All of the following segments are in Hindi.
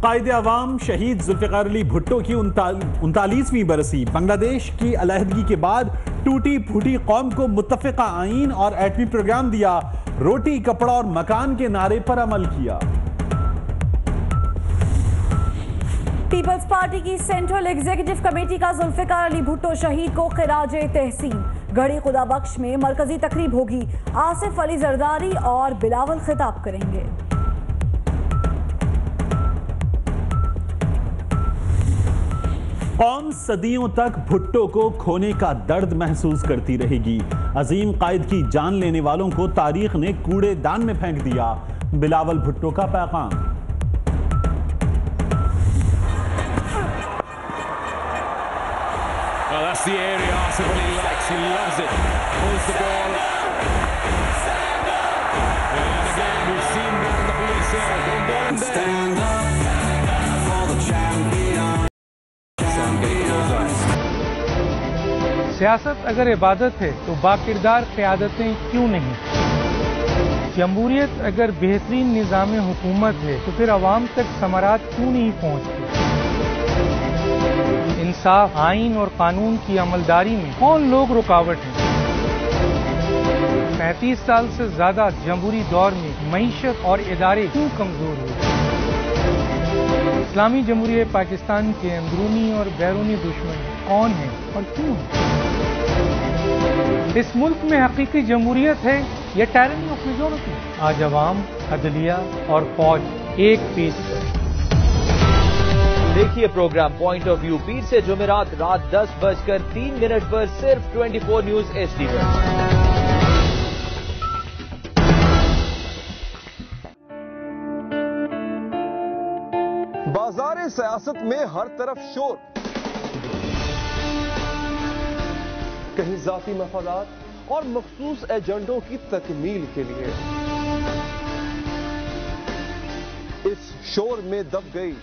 कायदे अवाम शहीद जुल्फिकार अली भुट्टो की 39वीं बरसी। बांग्लादेश की अलहदगी के बाद टूटी फूटी कौम को मुत्तफिका आईन और एटमी प्रोग्राम दिया। रोटी कपड़ा और मकान के नारे पर अमल किया। पीपल्स पार्टी की सेंट्रल एग्जीक्यूटिव कमेटी का जुल्फिकार अली भुट्टो शहीद को खिराजे तहसीन। गढ़ी खुदा बख्श में मरकजी तकरीब होगी। आसिफ अली जरदारी और बिलावल खिताब करेंगे। कौम सदियों तक भुट्टो को खोने का दर्द महसूस करती रहेगी। अजीम कायद की जान लेने वालों को तारीख ने कूड़ेदान में फेंक दिया। बिलावल भुट्टो का पैगाम। Well, that's the area Arsenal really likes. He loves it. Pulls the ball. And again, we've seen that in the police area. Don't ball in there. Stand up for the champion. सियासत अगर इबादत है तो बाकिरदार क़यादतें क्यों नहीं। जमहूरियत अगर बेहतरीन निज़ाम हुकूमत है तो फिर अवाम तक समारात क्यों नहीं पहुँचती। इंसाफ, आइन और कानून की अमलदारी में कौन लोग रुकावट हैं। 35 साल से ज्यादा जमहूरी दौर में मईशत और इदारे क्यों कमजोर हुए। इस्लामी जमहूरियत पाकिस्तान के अंदरूनी और बैरूनी दुश्मन कौन हैं और क्यों हैं। इस मुल्क में हकीकी जमहूरियत है या टायरनी ऑफ मेजॉरिटी। आज अवाम, अदलिया और फौज एक पेज पर। देखिए प्रोग्राम पॉइंट ऑफ व्यू पीर से जुमेरात रात 10:03 पर सिर्फ 24 न्यूज HD पर। बाजारे सियासत में हर तरफ शोर, कहीं जाती मफादात और मखसूस एजेंडों की तकमील के लिए। इस शोर में दब गई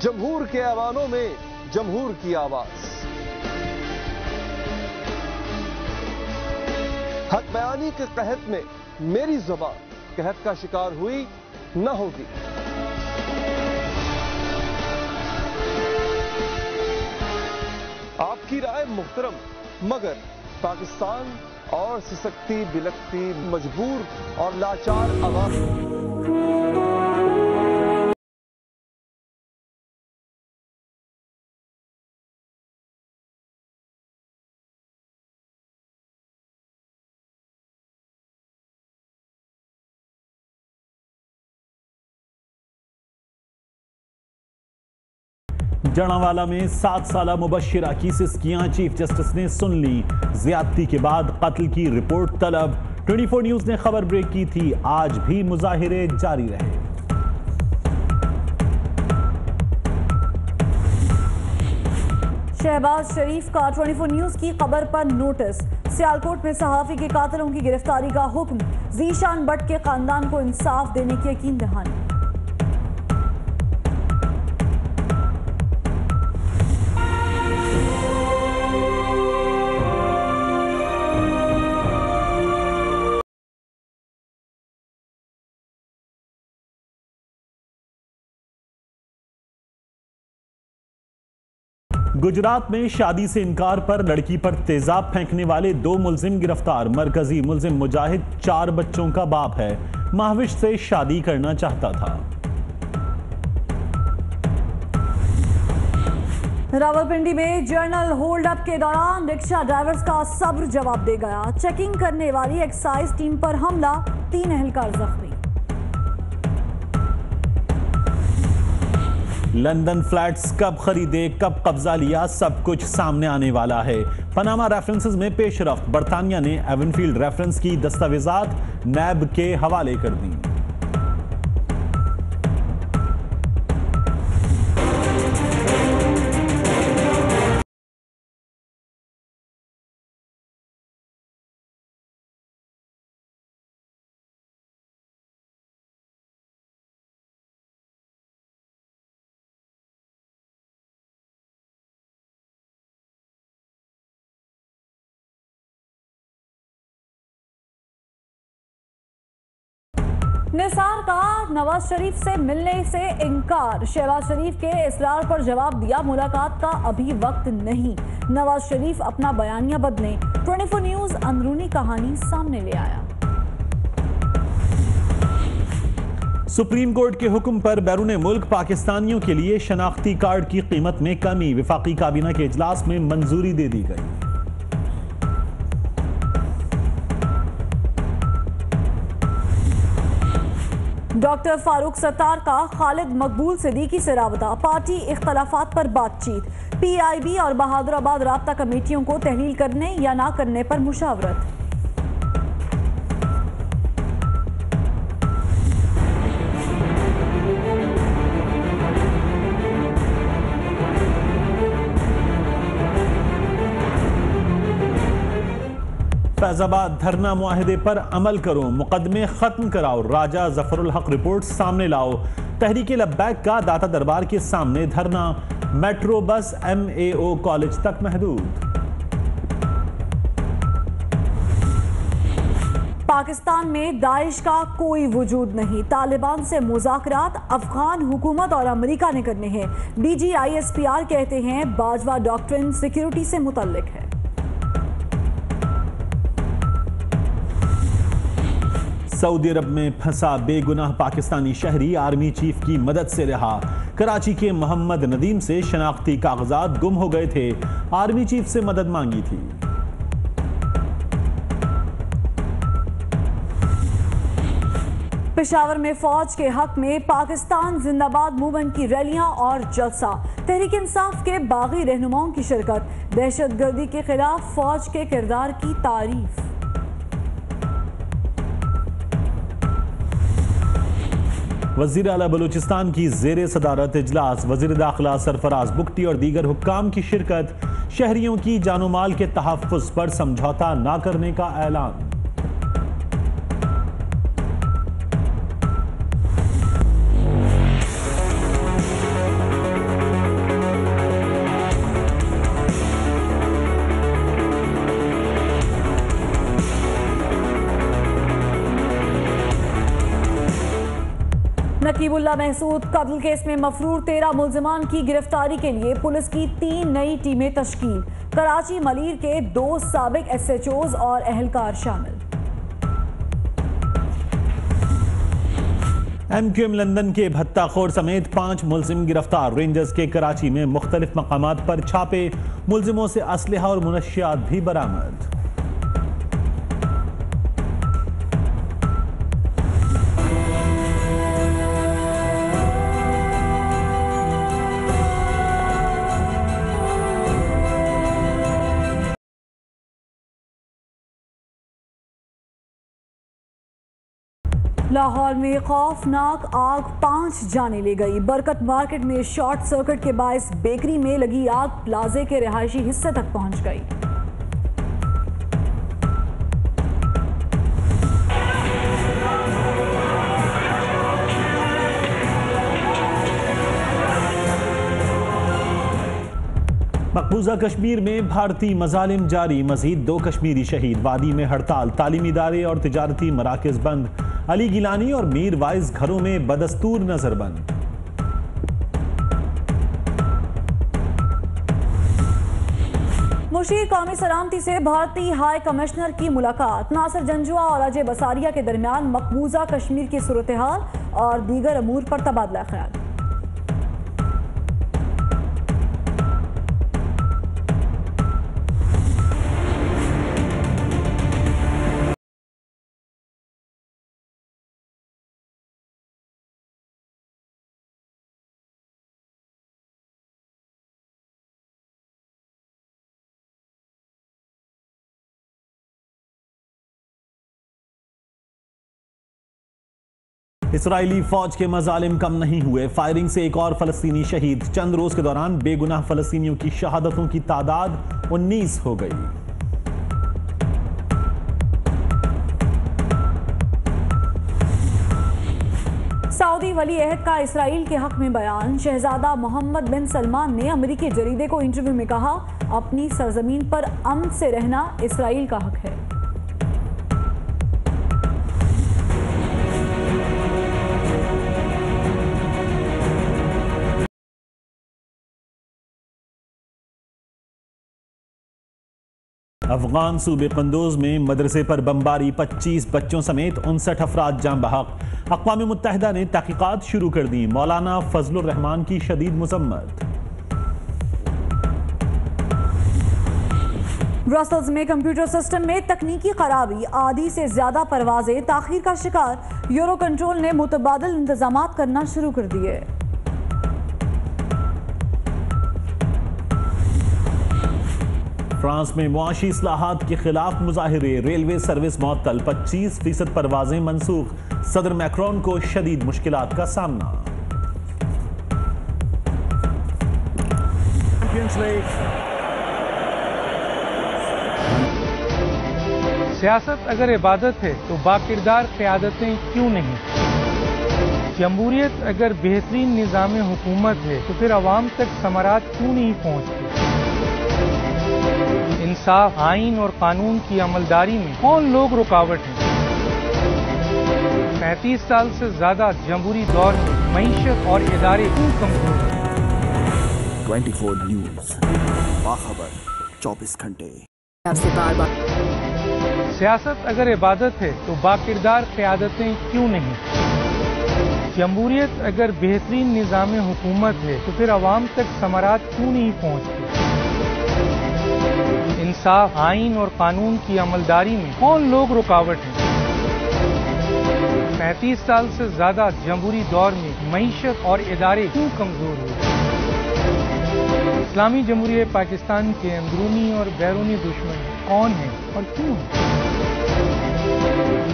जमहूर के ऐवानों में जमहूर की आवाज। हक बयानी के कहत में मेरी ज़बान कहत का शिकार हुई न होगी। आपकी राय मुहतरम, मगर पाकिस्तान और सिसकती बिलकती मजबूर और लाचार आवाम। जड़ावाला में 7 साला मुबश्शिरा की सिस्कियां चीफ जस्टिस ने सुन ली। ज्यादती के बाद कत्ल की रिपोर्ट तलब। 24 न्यूज ने खबर ब्रेक की थी। आज भी मुजाहिरे जारी रहे। शहबाज शरीफ का 24 न्यूज की खबर पर नोटिस। सियालकोट में सहाफी के कातिलों की गिरफ्तारी का हुक्म। जीशान भट्ट के खानदान को इंसाफ देने की यकीन दहानी। गुजरात में शादी से इनकार पर लड़की पर तेजाब फेंकने वाले 2 मुलजिम गिरफ्तार। मरकजी मुलजिम मुजाहिद 4 बच्चों का बाप है। महविश से शादी करना चाहता था। रावलपिंडी में जर्नल होल्ड अप के दौरान रिक्शा ड्राइवर्स का सब्र जवाब दे गया। चेकिंग करने वाली एक्साइज टीम पर हमला, 3 एहलकार जख्मी। लंदन फ्लैट्स कब खरीदे, कब कब्जा लिया, सब कुछ सामने आने वाला है। पनामा रेफरेंसेस में पेशरफ्त। बरतानिया ने एवनफील्ड रेफरेंस की दस्तावेजात नैब के हवाले कर दी। निसार का नवाज शरीफ से मिलने से इनकार। शहबाज शरीफ के इसरार पर जवाब दिया, मुलाकात का अभी वक्त नहीं। नवाज शरीफ अपना बयानिया बदलें। 24 न्यूज अंदरूनी कहानी सामने ले आया। सुप्रीम कोर्ट के हुक्म पर बैरून मुल्क पाकिस्तानियों के लिए शनाख्ती कार्ड की कीमत में कमी। विफाकी काबीना के इजलास में मंजूरी दे दी गई। डॉक्टर फारूक सत्तार का खालिद मकबूल सिद्दीकी से राबता। पार्टी इख्तलाफात पर बातचीत। PIB और बहादुराबाद राब्ता कमेटियों को तहलील करने या ना करने पर मुशावरत। फैजाबाद धरना मुआहदे पर अमल करो, मुकदमे खत्म कराओ, राजा जफरुल हक रिपोर्ट सामने लाओ। तहरीके लब्बैक का दाता दरबार के सामने धरना। मेट्रो बस MAO कॉलेज तक महदूद। पाकिस्तान में दाइश का कोई वजूद नहीं। तालिबान से मुज़ाकरात अफगान हुकूमत और अमेरिका ने करने हैं। DG ISPR कहते हैं बाजवा डॉक्ट्रिन सिक्योरिटी से मुतल्लिक है। सऊदी अरब में फंसा बेगुनाह पाकिस्तानी शहरी आर्मी चीफ की मदद से रहा। कराची के मोहम्मद नदीम से शनाख्ती कागजात गुम हो गए थे। आर्मी चीफ से मदद मांगी थी। पेशावर में फौज के हक में पाकिस्तान जिंदाबाद मूवमेंट की रैलियां और जलसा। तहरीक इंसाफ के बागी रहनुमाओं की शिरकत। दहशतगर्दी के खिलाफ फौज के किरदार की तारीफ। वजीर आला बलूचिस्तान की जेर सदारत इजलास। वजीर दाखिला सरफराज बुगटी और दीगर हुक्काम की शिरकत। शहरियों की जानो माल के तहफ़्फ़ुज़ पर समझौता न करने का ऐलान। नकीबुल्लाह महसूद कत्ल केस में मफरूर 13 मुल्जिमान की गिरफ्तारी के लिए पुलिस की 3 नई टीमें तश्कील। कराची मलीर के 2 साबिक SHOs और अहलकार शामिल। MQM लंदन के भत्ताखोर समेत 5 मुल्जिम गिरफ्तार। रेंजर्स के कराची में मुख्तलिफ मकामात पर छापे। मुल्जिमों से असलहा और मुनशियात भी बरामद। लाहौर में खौफनाक आग 5 जाने ले गई। बरकत मार्केट में शॉर्ट सर्किट के बायस बेकरी में लगी आग प्लाजे के रिहायशी हिस्से तक पहुंच गई। मकबूजा कश्मीर में भारतीय मजालिम जारी। मजीद 2 कश्मीरी शहीद। वादी में हड़ताल। तालीमी इदारे और तिजारती मराकज बंद। अली गिलानी और मीर वाइज घरों में बदस्तूर नजरबंद। मुशीर कौमी सलामती से भारतीय हाई कमिश्नर की मुलाकात। नासिर जंजुआ और अजय बसारिया के दरमियान मकबूजा कश्मीर की सूरत हाल और दीगर अमूर पर तबादला ख्याल। इसराइली फौज के मजालिम कम नहीं हुए। फायरिंग से एक और फलस्तीनी शहीद। चंद रोज के दौरान बेगुनाह फलस्तीनियों की शहादतों की तादाद 19 हो गई। सऊदी वली अहद का इसराइल के हक में बयान। शहजादा मोहम्मद बिन सलमान ने अमेरिकी जरीदे को इंटरव्यू में कहा, अपनी सरजमीन पर अमन से रहना इसराइल का हक है। अफगान सूबे कंदोज में मदरसे पर बमबारी, 25 बच्चों समेत 59 अफराद जान बहक। अक़वाम मुत्तहिदा ने तहकीकात शुरू कर दी। मौलाना फजलुर रहमान की शदीद मज़म्मत। ब्रसल्स में कंप्यूटर सिस्टम में तकनीकी खराबी, आधी से ज्यादा परवाजें ताखीर का शिकार। यूरो कंट्रोल ने मुतबादिल इंतजाम करना शुरू कर दिए। फ्रांस में मुआशी इस्लाहात के खिलाफ मुजाहिरे, रेलवे सर्विस मुअत्तल, 25% परवाजें मनसूख। सदर मैक्रोन को शदीद मुश्किलात का सामना। सियासत अगर इबादत है तो बाकिरदार क़यादतें क्यों नहीं? जमहूरियत अगर बेहतरीन निज़ाम हुकूमत है तो फिर अवाम तक समारात क्यों नहीं पहुँचती? इंसाफ, आइन और कानून की अमलदारी में कौन लोग रुकावट हैं? 35 साल से ज्यादा जमहूरी दौर में मईशत और इदारे क्यों कमजोर हैं? 24 न्यूज़, बाखबर 24 घंटे। सियासत अगर इबादत है तो बाकिरदार क़यादतें क्यों नहीं? जमहूरियत अगर बेहतरीन निज़ाम हुकूमत है तो फिर अवाम तक समारात क्यों नहीं पहुँचती? इंसाफ, आइन और कानून की अमलदारी में कौन लोग रुकावट हैं? 35 साल से ज्यादा जमहूरी दौर में मईशत और इदारे क्यों कमजोर हुए? इस्लामी जमहूरियत पाकिस्तान के अंदरूनी और बैरूनी दुश्मन कौन हैं और क्यों हैं?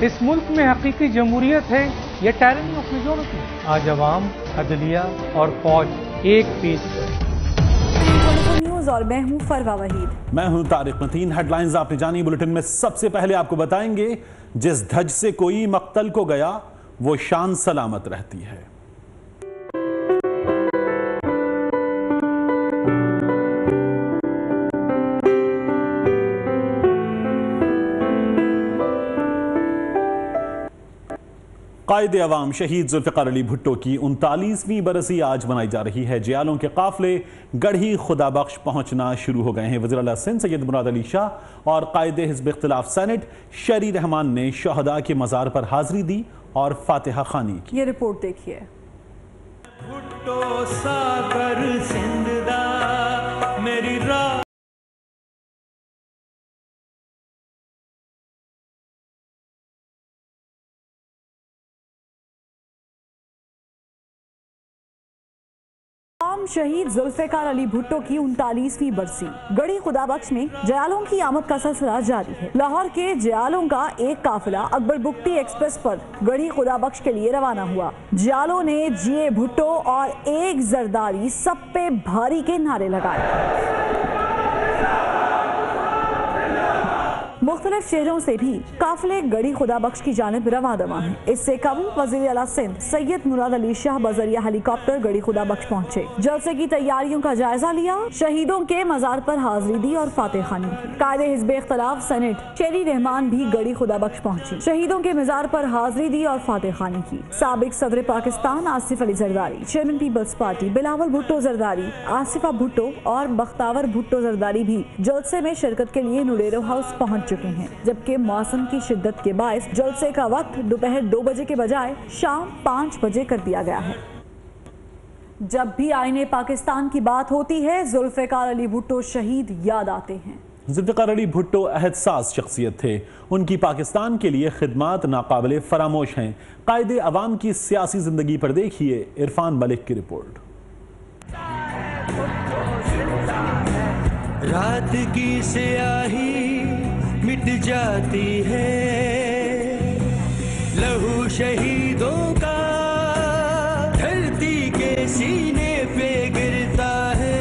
इस मुल्क में हकीकी जमहूरियत है या टायरनी ऑफ मेजॉरिटी? आज अवाम, अदलिया और फौज एक पेज पर। न्यूज़ और मैं हूं फरवा वहीद। मैं हूं तारिक मतीन। हेडलाइंस आपने जानी। बुलेटिन में सबसे पहले आपको बताएंगे, जिस धज से कोई मक्तल को गया वो शान सलामत रहती है। कायदे अवाम शहीद जुल्फ़िकार अली भुट्टो की 39वीं बरसी आज मनाई जा रही है। जियालों के काफिले गढ़ी खुदाबख्श पहुंचना शुरू हो गए हैं। वज़ीर आला सिंध सैयद मुराद अली शाह और कायदे हिज़्ब इख्तिलाफ सेनेट शरी रहमान ने शहदा के मज़ार पर हाजिरी दी और फातिहा खानी की। ये रिपोर्ट देखिए। भुट्टो सागर सिंध दा मेरी राह शहीद जुल्फ़िकार अली भुट्टो की 39वीं बरसी। गढ़ी खुदाबख्श में जयालों की आमद का सिलसिला जारी है। लाहौर के जयालों का एक काफिला अकबर बुख्ती एक्सप्रेस पर गढ़ी खुदाबख्श के लिए रवाना हुआ। जयालों ने जिए भुट्टो और एक जरदारी सब पे भारी के नारे लगाए। मुख्तलिफ शहरों से भी काफिले गढ़ी खुदाबख्श की जानिब रवा दवा हैं। इससे कबल वज़ीर आला सिंध सैयद मुराद अली शाह बजरिया हेलीकॉप्टर गढ़ी खुदाबख्श पहुंचे। जलसे की तैयारियों का जायजा लिया, शहीदों के मजार पर हाजिरी दी और फातिहा खानी की। कायदे हिज़्ब इख्तिलाफ सेनेट शरी रहमान भी गढ़ी खुदाबख्श पहुंची, शहीदों के मजार पर हाजिरी दी और फातिहा खानी की। साबिक सदर Pakistan Asif Ali Zardari, chairman Peoples Party Bilawal Bhutto Zardari, Asifa Bhutto और बख्तावर भुट्टो जरदारी भी जलसे में शिरकत के लिए नुडेरो हाउस पहुंच चुके हैं। जबकि मौसम की शिद्दत के बायस जलसे का वक्त दोपहर 2 बजे के बजाय शाम 5 बजे कर दिया गया है। जब भी आईने पाकिस्तान की बात होती है, जुल्फ़िकार अली भुट्टो शहीद याद आते हैं। जुल्फ़िकार अली भुट्टो अहदसास शख्सियत थे। उनकी पाकिस्तान के लिए खिदमात नाकाबिले फरामोश हैं। कायदे अवाम की सियासी जिंदगी पर देखिए इरफान मलिक की रिपोर्ट। रात की स्याही मिट जाती है, लहू शहीदों का धरती के सीने पे गिरता है।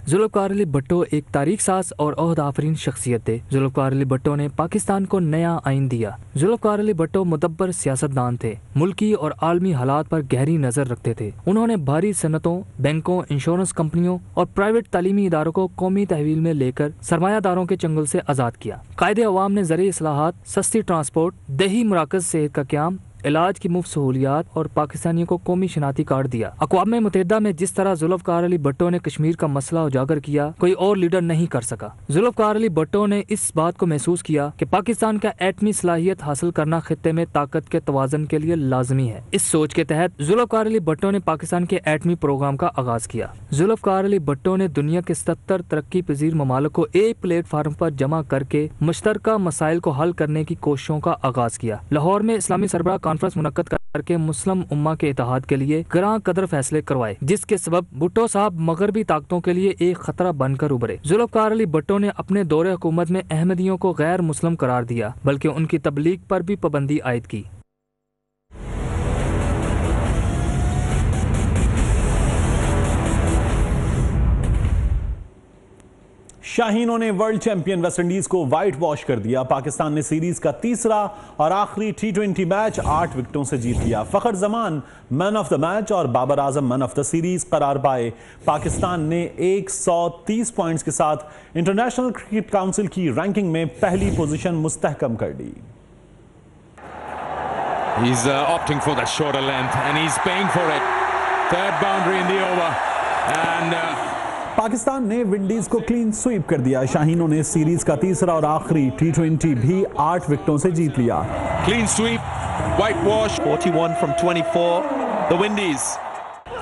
जुल्फ़िकार अली भुट्टो एक तारीख साज और ओहद आफरीन शख्सियत थे। जुल्फ़िकार अली भुट्टो ने पाकिस्तान को नया आइन दिया। जुल्फ़िकार अली भुट्टो मुदब्बर सियासतदान थे, मुल्की और आलमी हालात पर गहरी नजर रखते थे। उन्होंने भारी सनतों, बैंकों, इंश्योरेंस कंपनियों और प्राइवेट तालीमी इदारों को कौमी तहवील में लेकर सरमायादारों के चंगुल से आजाद किया। कायदे अवाम ने ज़रिए इस्लाहात, सस्ती ट्रांसपोर्ट, दही मराकज सेहत का क़याम, इलाज की मुफ्त सहूलियात और पाकिस्तानियों को कौमी शनाती कार्ड दिया। अक़वाम मुत्तहिदा में जिस तरह जुल्फ़िकार अली भुट्टो ने कश्मीर का मसला उजागर किया, कोई और लीडर नहीं कर सका। जुल्फ़िकार अली भुट्टो ने इस बात को महसूस किया कि पाकिस्तान का एटमी सलाहियत हासिल करना खित्ते में ताकत के तवाज़ुन के लिए लाजमी है। इस सोच के तहत जुल्फ़िकार अली भुट्टो ने पाकिस्तान के एटमी प्रोग्राम का आगाज किया। जुल्फ़िकार अली भुट्टो ने दुनिया के 77 तरक्की पजीर ममालिक को एक प्लेटफार्म पर जमा करके मुश्तरका मसाइल को हल करने की कोशिशों का आगाज किया। लाहौर में इस्लामी सरबराह कॉन्फ्रेंस मुनक्कद करके मुस्लिम उम्मा के इत्तेहाद के लिए ग्रां कदर फैसले करवाए, जिसके सबब भुट्टो साहब मगरबी ताकतों के लिए एक खतरा बनकर उभरे। जुल्फ़िकार अली भुट्टो ने अपने दौरे हुकूमत में अहमदियों को गैर मुस्लिम करार दिया, बल्कि उनकी तबलीग पर भी पाबंदी आयद की। शाहीनों ने वर्ल्ड चैंपियन वेस्टइंडीज को व्हाइट वॉश कर दिया। पाकिस्तान ने सीरीज का तीसरा और आखिरी T20 मैच 8 विकेटों से जीत लिया। Fakhar Zaman man of the match और Babar Azam man of the series करार पाए। पाकिस्तान ने 130 पॉइंट्स के साथ इंटरनेशनल क्रिकेट काउंसिल की रैंकिंग में पहली पोजीशन मुस्तहकम कर ली। He's opting for the shorter length and he's paying for it. Third boundary in the over and Pakistan ने विंडीज को क्लीन स्वीप कर दिया। शाहीनों ने सीरीज का तीसरा और आखिरी T20 भी 8 विकेटों से जीत लिया। clean sweep, whitewash, 41 from 24, the Windies.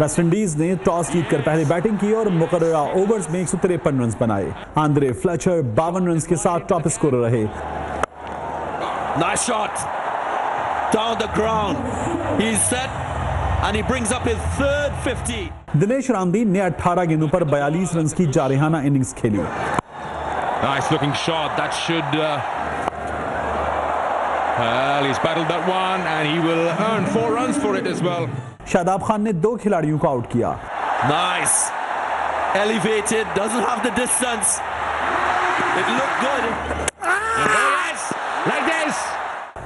West Indies ने टॉस जीतकर पहले बैटिंग की और मुकर्ररा ओवर्स में 153 रन बनाए। आंद्रे फ्लेचर 52 रन के साथ टॉप स्कोरर रहे। Nice shot down the ground. He's set and he brings up his third 50. Denesh Ramdin ने 18 गेंदों पर 42 रन की जारहाना इनिंग्स खेली। nice looking shot that should well, he's battled that one and he will earn 4 runs for it as well. Shadab Khan ने 2 खिलाड़ियों को आउट किया। Nice, elevated, doesn't have the distance. It looked good. Yes, like this.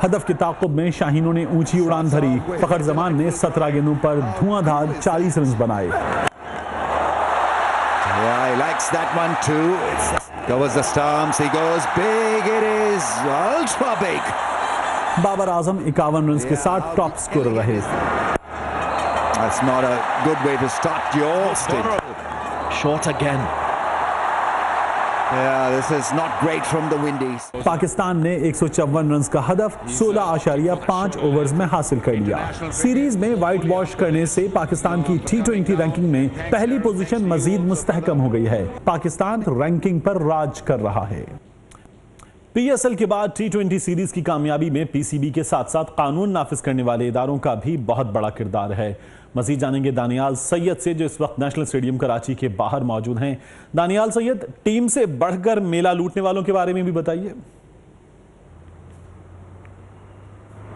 हदफ के ताक़ुब में शाहीनों ने ऊंची उड़ान भरी। फखर जमान ने 17 गेंदों पर धुआंधार 40 रन बनाए। Yeah, he likes that one too. Covers the stumps. He goes big. It is ultra big. Babar Azam 51 run के साथ टॉप स्कोरर रहे। That's not a good way to start your stint. Short again. Yeah, this is not great from the Windies. Pakistan ने 154 रन का हदफ 16.5 ओवर्स में हासिल कर लिया। सीरीज में व्हाइट वॉश करने से पाकिस्तान की T20 रैंकिंग में पहली पोजीशन मजीद मुस्तहकम हो गई है। पाकिस्तान रैंकिंग पर राज कर रहा है। PSL के बाद T20 सीरीज की कामयाबी में PCB के साथ साथ कानून नाफिज करने वाले इदारों का भी बहुत बड़ा किरदार है। मजीद जानेंगे दानियाल सैयद से, जो इस वक्त नेशनल स्टेडियम कराची के बाहर मौजूद हैं। दानियाल सैयद, टीम से बढ़कर मेला लूटने वालों के बारे में भी बताइए।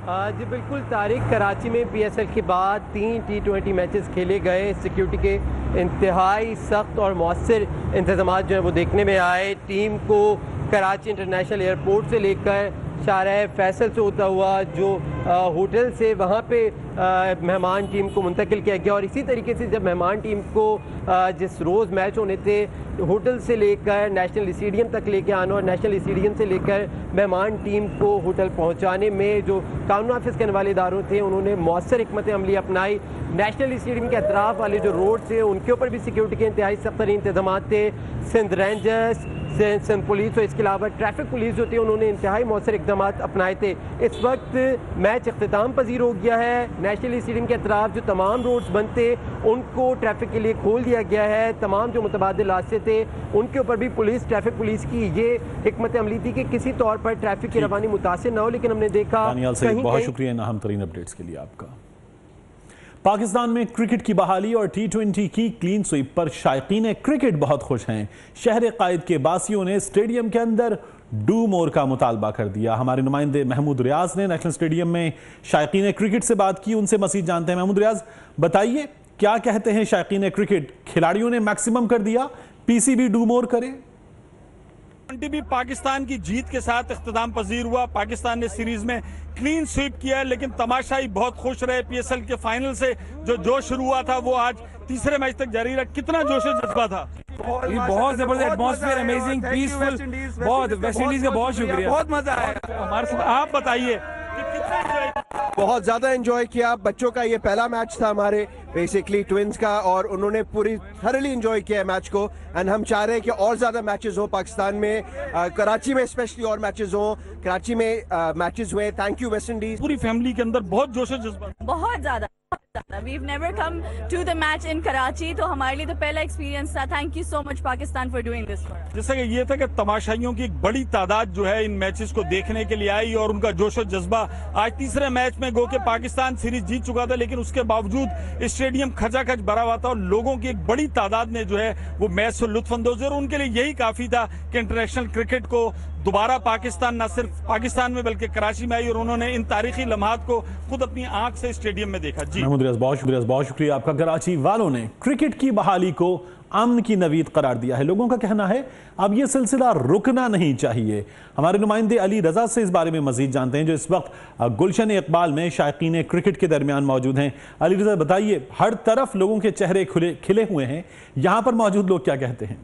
जी बिल्कुल तारिक, कराची में PSL के बाद 3 T20 मैचेस खेले गए। सिक्योरिटी के इंतहाई सख्त और मौसर इंतजाम जो है वो देखने में आए। टीम को कराची इंटरनेशनल एयरपोर्ट से लेकर शाहराह फैसल से होता हुआ जो होटल से वहाँ पे मेहमान टीम को मुंतकिल किया गया। और इसी तरीके से जब मेहमान टीम को जिस रोज़ मैच होने थे होटल से लेकर नेशनल स्टेडियम तक लेके आना और नेशनल स्टेडियम से लेकर मेहमान टीम को होटल पहुँचाने में जो कानून नाफिज करने वाले इदारों थे उन्होंने मौसर हिकमत अमली अपनाई। नेशनल स्टेडियम के अतराफ़ वाले जो रोड थे उनके ऊपर भी सिक्योरिटी के इंतहाई सख्त तरीन इंतजाम थे। सिंध रेंजर्स, सिंध पुलिस और इसके अलावा ट्रैफिक पुलिस जो थी उन्होंने इंतहाई मौसर इक़दाम अपनाए थे। इस वक्त मैच इख्तिताम पजीर हो गया है। नेशनल स्टेडियम के अतराफ जो तमाम रोड्स बंद थे उनको ट्रैफिक के लिए खोल दिया गया है। तमाम जो मुतबादिल रास्ते थे उनके ऊपर भी पुलिस, ट्रैफिक पुलिस की ये हिकमत अमली थी कि किसी तौर पर ट्रैफिक की रवानी मुतासिर न हो। लेकिन हमने देखा, बहुत शुक्रिया इन अहम तरीन अपडेट्स के लिए आपका। पाकिस्तान में क्रिकेट की बहाली और T20 की क्लीन स्वीप पर शायकीन क्रिकेट बहुत खुश हैं। शहर कायद के बासियों ने स्टेडियम के अंदर डू मोर का मुतालबा कर दिया। हमारे नुमाइंदे महमूद रियाज ने नेशनल स्टेडियम में शायकीन क्रिकेट से बात की, उनसे मज़ीद जानते हैं। महमूद रियाज, बताइए क्या कहते हैं शायकीन क्रिकेट? खिलाड़ियों ने मैक्सिमम कर दिया, PCB डू मोर करे? भी पाकिस्तान की जीत के साथ इख्तिताम पजीर हुआ। पाकिस्तान ने सीरीज में क्लीन स्वीप किया है, लेकिन तमाशाई बहुत खुश रहे। PSL के फाइनल से जो जोश शुरू हुआ था वो आज तीसरे मैच तक जारी रहा। कितना जोश जज्बा था? बहुत जबरदस्त एटमॉस्फेयर, अमेजिंग, पीसफुल। बहुत वेस्ट इंडीज का बहुत शुक्रिया, बहुत मजा आया हमारे साथ। आप बताइए कि कितना बहुत ज़्यादा एंजॉय किया। बच्चों का ये पहला मैच था हमारे बेसिकली ट्विंस का, और उन्होंने पूरी थरली एंजॉय किया है मैच को। एंड हम चाह रहे हैं कि और ज़्यादा मैचेस हो पाकिस्तान में, कराची में स्पेशली और मैचेस हो। कराची में मैचेस हुए। Thank you West Indies. पूरी फैमिली के अंदर बहुत जोश और जज्बा, बहुत ज़्यादा। We've never come to the match in Karachi, तो हमारे लिए तो पहला एक्सपीरियंस था। Thank you so much Pakistan for doing this for us. जैसा कि ये था कि तमाशाइयों की एक बड़ी तादाद जो है इन मैचेस को देखने के लिए आई और उनका जोश और जज्बा। आज तीसरे मैच में गो के पाकिस्तान सीरीज जीत चुका था, लेकिन उसके बावजूद स्टेडियम खचाखच भरा हुआ था और लोगों की एक बड़ी तादाद ने जो है वो मैच से लुत्फानंदोज हुए और उनके लिए यही काफी था कि इंटरनेशनल क्रिकेट को दोबारा पाकिस्तान न सिर्फ पाकिस्तान में बल्कि कराची में आई और उन्होंने इन तारीखी लम्हात को खुद अपनी आंख से स्टेडियम में देखा। जी बहुत शुक्रिया आपका। कराची वालों ने क्रिकेट की बहाली को अमन की नवीद करार दिया है। लोगों का कहना है अब यह सिलसिला रुकना नहीं चाहिए। हमारे नुमाइंदे अली रजा से इस बारे में मजीद जानते हैं, जो इस वक्त गुलशन इकबाल में शायकीन क्रिकेट के दरमियान मौजूद हैं। अली रजा बताइए, हर तरफ लोगों के चेहरे खिले हुए हैं, यहां पर मौजूद लोग क्या कहते हैं?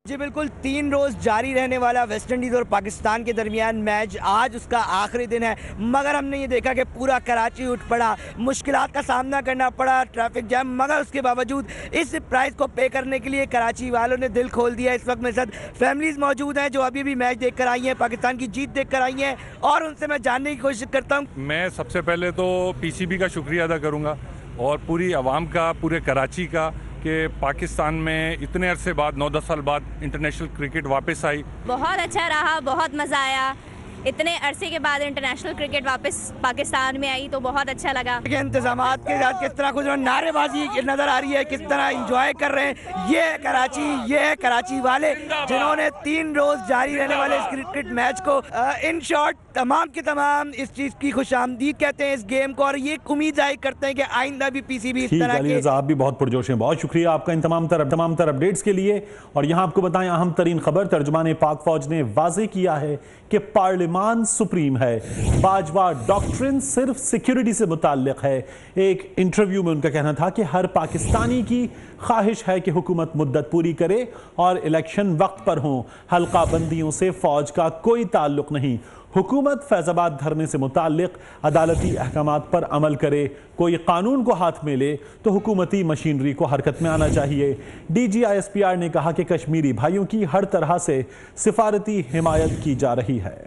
जी बिल्कुल, 3 रोज़ जारी रहने वाला वेस्ट इंडीज़ और पाकिस्तान के दरमियान मैच आज उसका आखिरी दिन है, मगर हमने ये देखा कि पूरा कराची उठ पड़ा, मुश्किलात का सामना करना पड़ा, ट्रैफिक जैम, मगर उसके बावजूद इस प्राइस को पे करने के लिए कराची वालों ने दिल खोल दिया। इस वक्त मेरे साथ फैमिलीज़ मौजूद हैं जो अभी भी मैच देख कर आई हैं, पाकिस्तान की जीत देख कर आई हैं, और उनसे मैं जानने की कोशिश करता हूँ। मैं सबसे पहले तो PCB का शुक्रिया अदा करूँगा और पूरी आवाम का, पूरे कराची का, कि पाकिस्तान में इतने अरसे बाद 9-10 साल बाद इंटरनेशनल क्रिकेट वापस आई। बहुत अच्छा रहा, बहुत मज़ा आया। इतने अरसे के बाद इंटरनेशनल क्रिकेट वापस पाकिस्तान में आई तो बहुत अच्छा लगा। इंतजामात के साथ किस तरह कुछ नारेबाजी नजर आ रही है, किस तरह एंजॉय कर रहे हैं। ये है कराची वाले जिन्होंने 3 रोज जारी रहने वाले इस क्रिकेट मैच को इन शॉर्ट तमाम के तमाम इस चीज की खुशामदीद कहते हैं इस गेम को, और ये उम्मीद जाहिर करते हैं कि आइंदा भी PCB इस तरह के। आप भी बहुत पुरजोश हैं, बहुत शुक्रिया आपका इन तमाम तर अपडेट्स के लिए। और यहाँ आपको बताएं अहम तरीन खबर, तर्जुमान पाक फौज ने वाजे किया है कि पार्लिमान सुप्रीम है, बाजवा डॉक्ट्रिन सिर्फ सिक्योरिटी से मुताल्लिक है। एक इंटरव्यू में उनका कहना था कि हर पाकिस्तानी की ख्वाहिश है कि हुकूमत मुद्दत पूरी करे और इलेक्शन वक्त पर हों। हल्का बंदियों से फौज का कोई ताल्लुक नहीं। हुकूमत फैजाबाद धरने से मुताल्लिक अदालती अहकामात पर अमल करे। कोई कानून को हाथ में ले तो हुकूमती मशीनरी को हरकत में आना चाहिए। DG ISPR ने कहा कि कश्मीरी भाइयों की हर तरह से सिफारती हिमायत की जा रही है।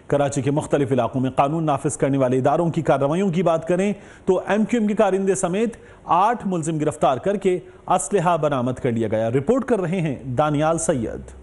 कराची के मुख्तलिफ इलाकों में कानून नाफिज करने वाले इदारों की कार्रवाइयों की बात करें तो MQM के कारिंदे समेत 8 मुलजिम गिरफ्तार करके असलहा बरामद कर लिया गया। रिपोर्ट कर रहे हैं दानियाल सैयद।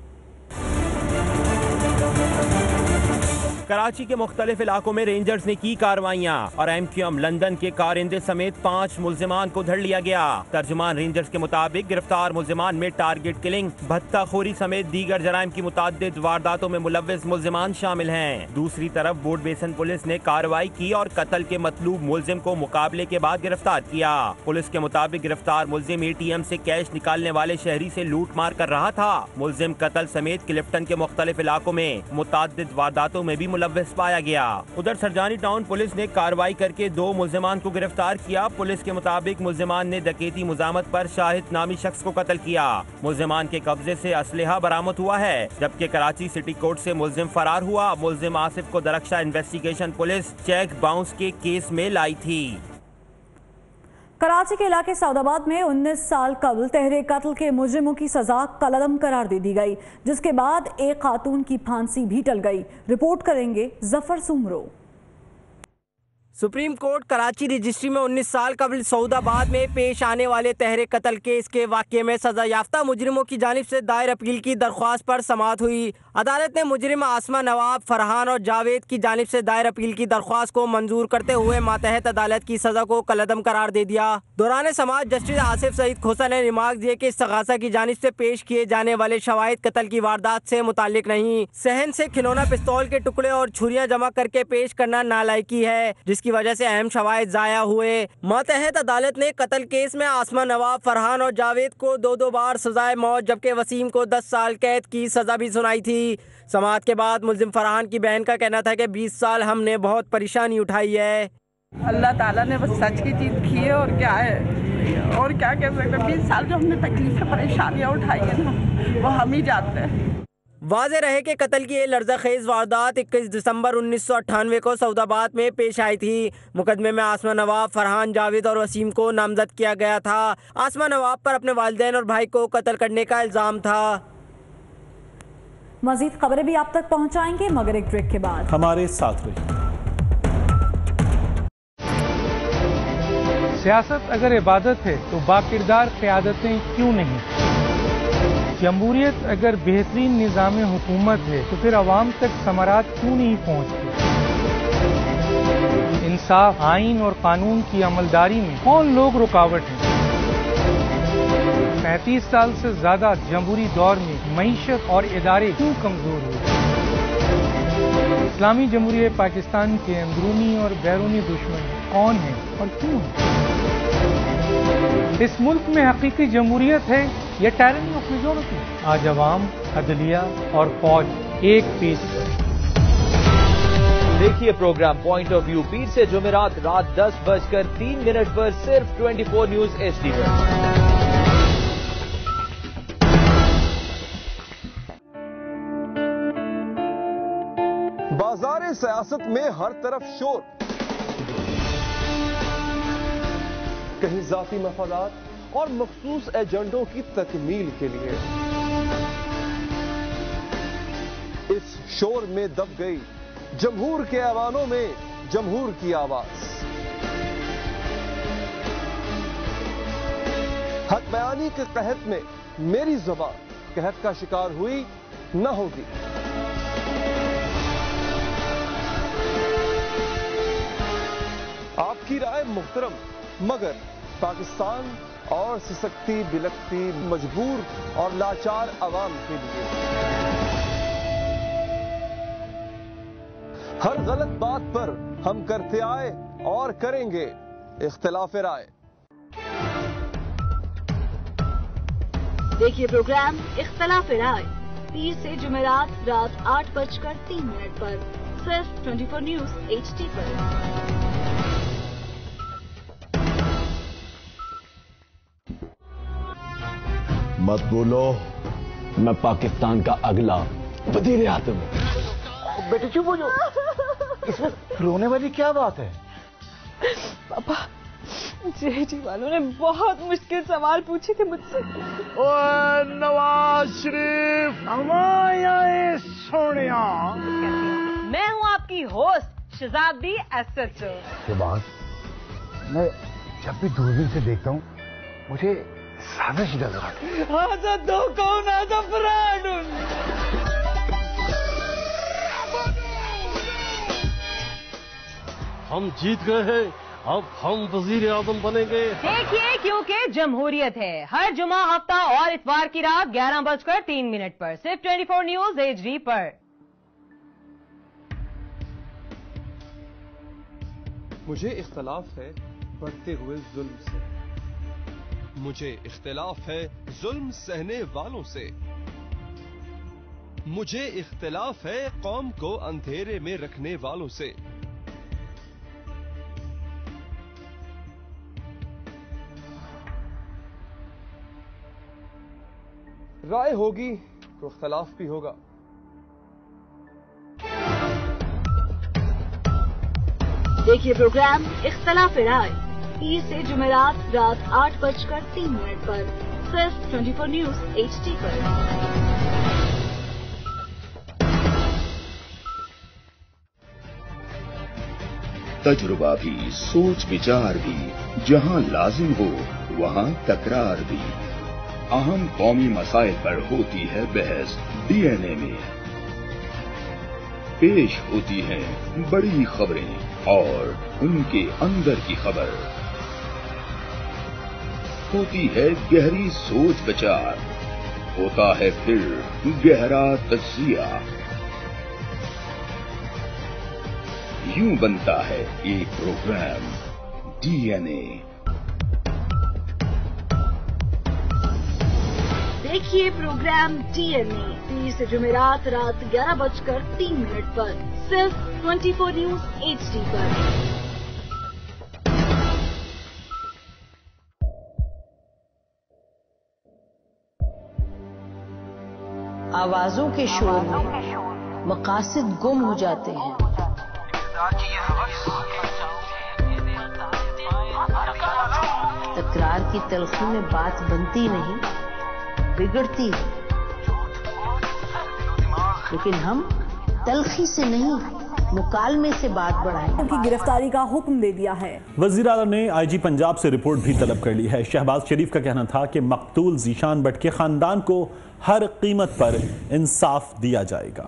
कराची के मुख्तलिफ इलाकों में रेंजर्स ने की कार्रवाइयां और MQM लंदन के कारिंदे समेत 5 मुल्जिमान को धर लिया गया। तर्जुमान रेंजर्स के मुताबिक गिरफ्तार मुल्जिमान में टारगेट किलिंग, भत्ताखोरी समेत दीगर जराइम की मुताद्दिद वारदातों में मुलव्विस मुल्जिमान शामिल हैं। दूसरी तरफ बोर्ड बेसन पुलिस ने कार्रवाई की और कत्ल के मतलूब मुल्जिम को मुकाबले के बाद गिरफ्तार किया। पुलिस के मुताबिक गिरफ्तार मुल्जिम ATM से कैश निकालने वाले शहरी से लूट मार कर रहा था। मुल्जिम कत्ल समेत क्लिफ्टन के मुख्तलिफ इलाकों में मुताद्दिद वारदातों में भी मुलव्विस पाया गया। उधर सरजानी टाउन पुलिस ने कार्रवाई करके 2 मुल्जिमान को गिरफ्तार किया। पुलिस के मुताबिक मुल्जिमान ने डकैती मुजामत पर शाहिद नामी शख्स को कत्ल किया। मुल्जिमान के कब्जे से असलहा बरामद हुआ है, जबकि कराची सिटी कोर्ट से मुल्जिम फरार हुआ। मुल्जिम आसिफ को Darakhshan investigation police cheque bounce के केस में लाई थी। कराची के इलाके सऊदाबाद में 19 साल कबल तहरीर कत्ल के मुजरिमों की सजा कलअदम करार दे दी गई, जिसके बाद एक खातून की फांसी भी टल गई। रिपोर्ट करेंगे Zafar Soomro. Supreme court Karachi registry में 19 साल कबल सऊदाबाद में पेश आने वाले तहरीर कत्ल केस के वाक़े में सजा याफ्ता मुजरिमों की जानिब से दायर अपील की दरख्वास्त पर समाअत हुई। अदालत ने मुजरिम आसमा नवाब, फरहान और जावेद की जानिब से दायर अपील की दरख्वास्त को मंजूर करते हुए मातहत अदालत की सजा को कलअदम करार दे दिया। दौरान समाअत जस्टिस आसिफ सईद खोसा ने रिमार्क दिए कि इस्तग़ासा की जानिब से पेश किए जाने वाले शवाहिद कत्ल की वारदात से मुताल्लिक नहीं। सहन से खिलौना पिस्तौल के टुकड़े और छुरियां जमा करके पेश करना नालायकी है, जिसकी वजह से अहम शवाहिद जाया हुए। मातहत अदालत ने कत्ल केस में आसमा नवाब, फरहान और जावेद को 2 बार सजाए मौत, जबकि वसीम को 10 साल कैद की सजा भी सुनाई थी। समाअत के बाद मुल्जिम फरहान की बहन का कहना था कि 20 साल हमने बहुत परेशानी उठाई है। अल्लाह ताला ने बस सच की चीज की है और क्या है। और क्या कह सकते हैं, 20 साल जो हमने तकलीफें परेशानियां उठाई है ना, वो हम ही जानते हैं। वाज़ेह रहे कि कत्ल की ये लर्ज़ाखेज़ वारदात 21 दिसंबर 1998 को सऊदाबाद में पेश आई थी। मुकदमे में आसमा नवाब, फरहान जावेद और वसीम को नामजद किया गया था। आसमा नवाब पर अपने वालिदैन और भाई को कत्ल करने का इल्ज़ाम था। मजीद खबरें भी आप तक पहुंचाएंगे, मगर एक ब्रेक के बाद। हमारे साथ रहिए। सियासत अगर इबादत है तो बाकिरदार क़यादतें क्यों नहीं? जमहूरियत अगर बेहतरीन निज़ाम हुकूमत है तो फिर आवाम तक समारात क्यों नहीं पहुँचती? इंसाफ, आइन और कानून की अमलदारी में कौन लोग रुकावट हैं? 35 साल से ज्यादा जमहूरी दौर में मईशत और इदारे क्यों कमजोर हुए? इस्लामी जमहूरियत पाकिस्तान के अंदरूनी और बैरूनी दुश्मन कौन है और क्यों है? इस मुल्क में हकीकी जमहूरियत है या टायरनी ऑफ मेजॉरिटी? आज अवाम, अदलिया और फौज एक पेज पर। देखिए प्रोग्राम पॉइंट ऑफ व्यू पीर से जुमेरात रात 10:03 पर सिर्फ 24 न्यूज HD पर। बाज़ार सियासत में हर तरफ शोर, कहीं जाती मफादात और मखसूस एजेंडों की तकमील के लिए। इस शोर में दब गई जमहूर के ऐवानों में जमहूर की आवाज। हक बयानी के कहत में मेरी ज़बान कहत का शिकार हुई न होगी। आपकी राय मुहतरम, मगर पाकिस्तान और सिसकती बिलकती मजबूर और लाचार अवाम के लिए हर गलत बात पर हम करते आए और करेंगे इख्तिलाफ राय। देखिए प्रोग्राम इख्तिलाफ राय पीर से जुमेरात रात 8:03 पर सिर्फ 24 न्यूज HD पर। मत बोलो, मैं पाकिस्तान का अगला वजीर आज़म हूं। बेटे चुप हो जाओ, इसमें रोने वाली क्या बात है? पापा, JG वालों ने बहुत मुश्किल सवाल पूछे थे मुझसे। ओए नवाज शरीफ, हमारे सोनिया, मैं हूँ आपकी होस्ट शहजादी SHO। के बाद मैं जब भी दूरबीन से देखता हूँ मुझे साजिश नजर आती है। आजा दो कौन, आजा फ्रॉड। हम जीत गए हैं, अब हम वजीर आज़म बनेंगे। देखिए, क्योंकि जमहूरियत है। हर जुमा, हफ्ता और इतवार की रात 11:03 पर सिर्फ 24 न्यूज HD पर। मुझे इख्तलाफ है बढ़ते हुए जुल्म से, मुझे इख्तिलाफ है जुल्म सहने वालों से, मुझे इख्तिलाफ है कौम को अंधेरे में रखने वालों से। राय होगी तो इख्तिलाफ भी होगा। देखिए प्रोग्राम इख्तिलाफ राय पीर से जुमेरात रात 8:03 पर सिर्फ 24 न्यूज HD पर। तजुर्बा भी, सोच विचार भी, जहां लाजिम हो वहां तकरार भी। अहम कौमी मसाइल पर होती है बहस DNA में। पेश होती हैं बड़ी खबरें और उनके अंदर की खबर। होती है गहरी सोच विचार, होता है फिर गहरा तज्जिया। यूं बनता है एक प्रोग्राम DNA। देखिए प्रोग्राम DNA पीर से जुमेरात रात 11:03 पर सिर्फ 24 न्यूज HD पर। आवाजों के शोर में मकासद गुम हो जाते हैं। तकरार की तलखी में बात बनती नहीं, बिगड़ती है। लेकिन हम तलखी से नहीं, मुकालमे से बात बढ़ाएं। उनकी गिरफ्तारी का हुक्म दे दिया है। वज़ीर आला ने आईजी पंजाब से रिपोर्ट भी तलब कर ली है। शहबाज शरीफ का कहना था कि मकतूल ज़ीशान भट्ट के खानदान को हर कीमत पर इंसाफ दिया जाएगा।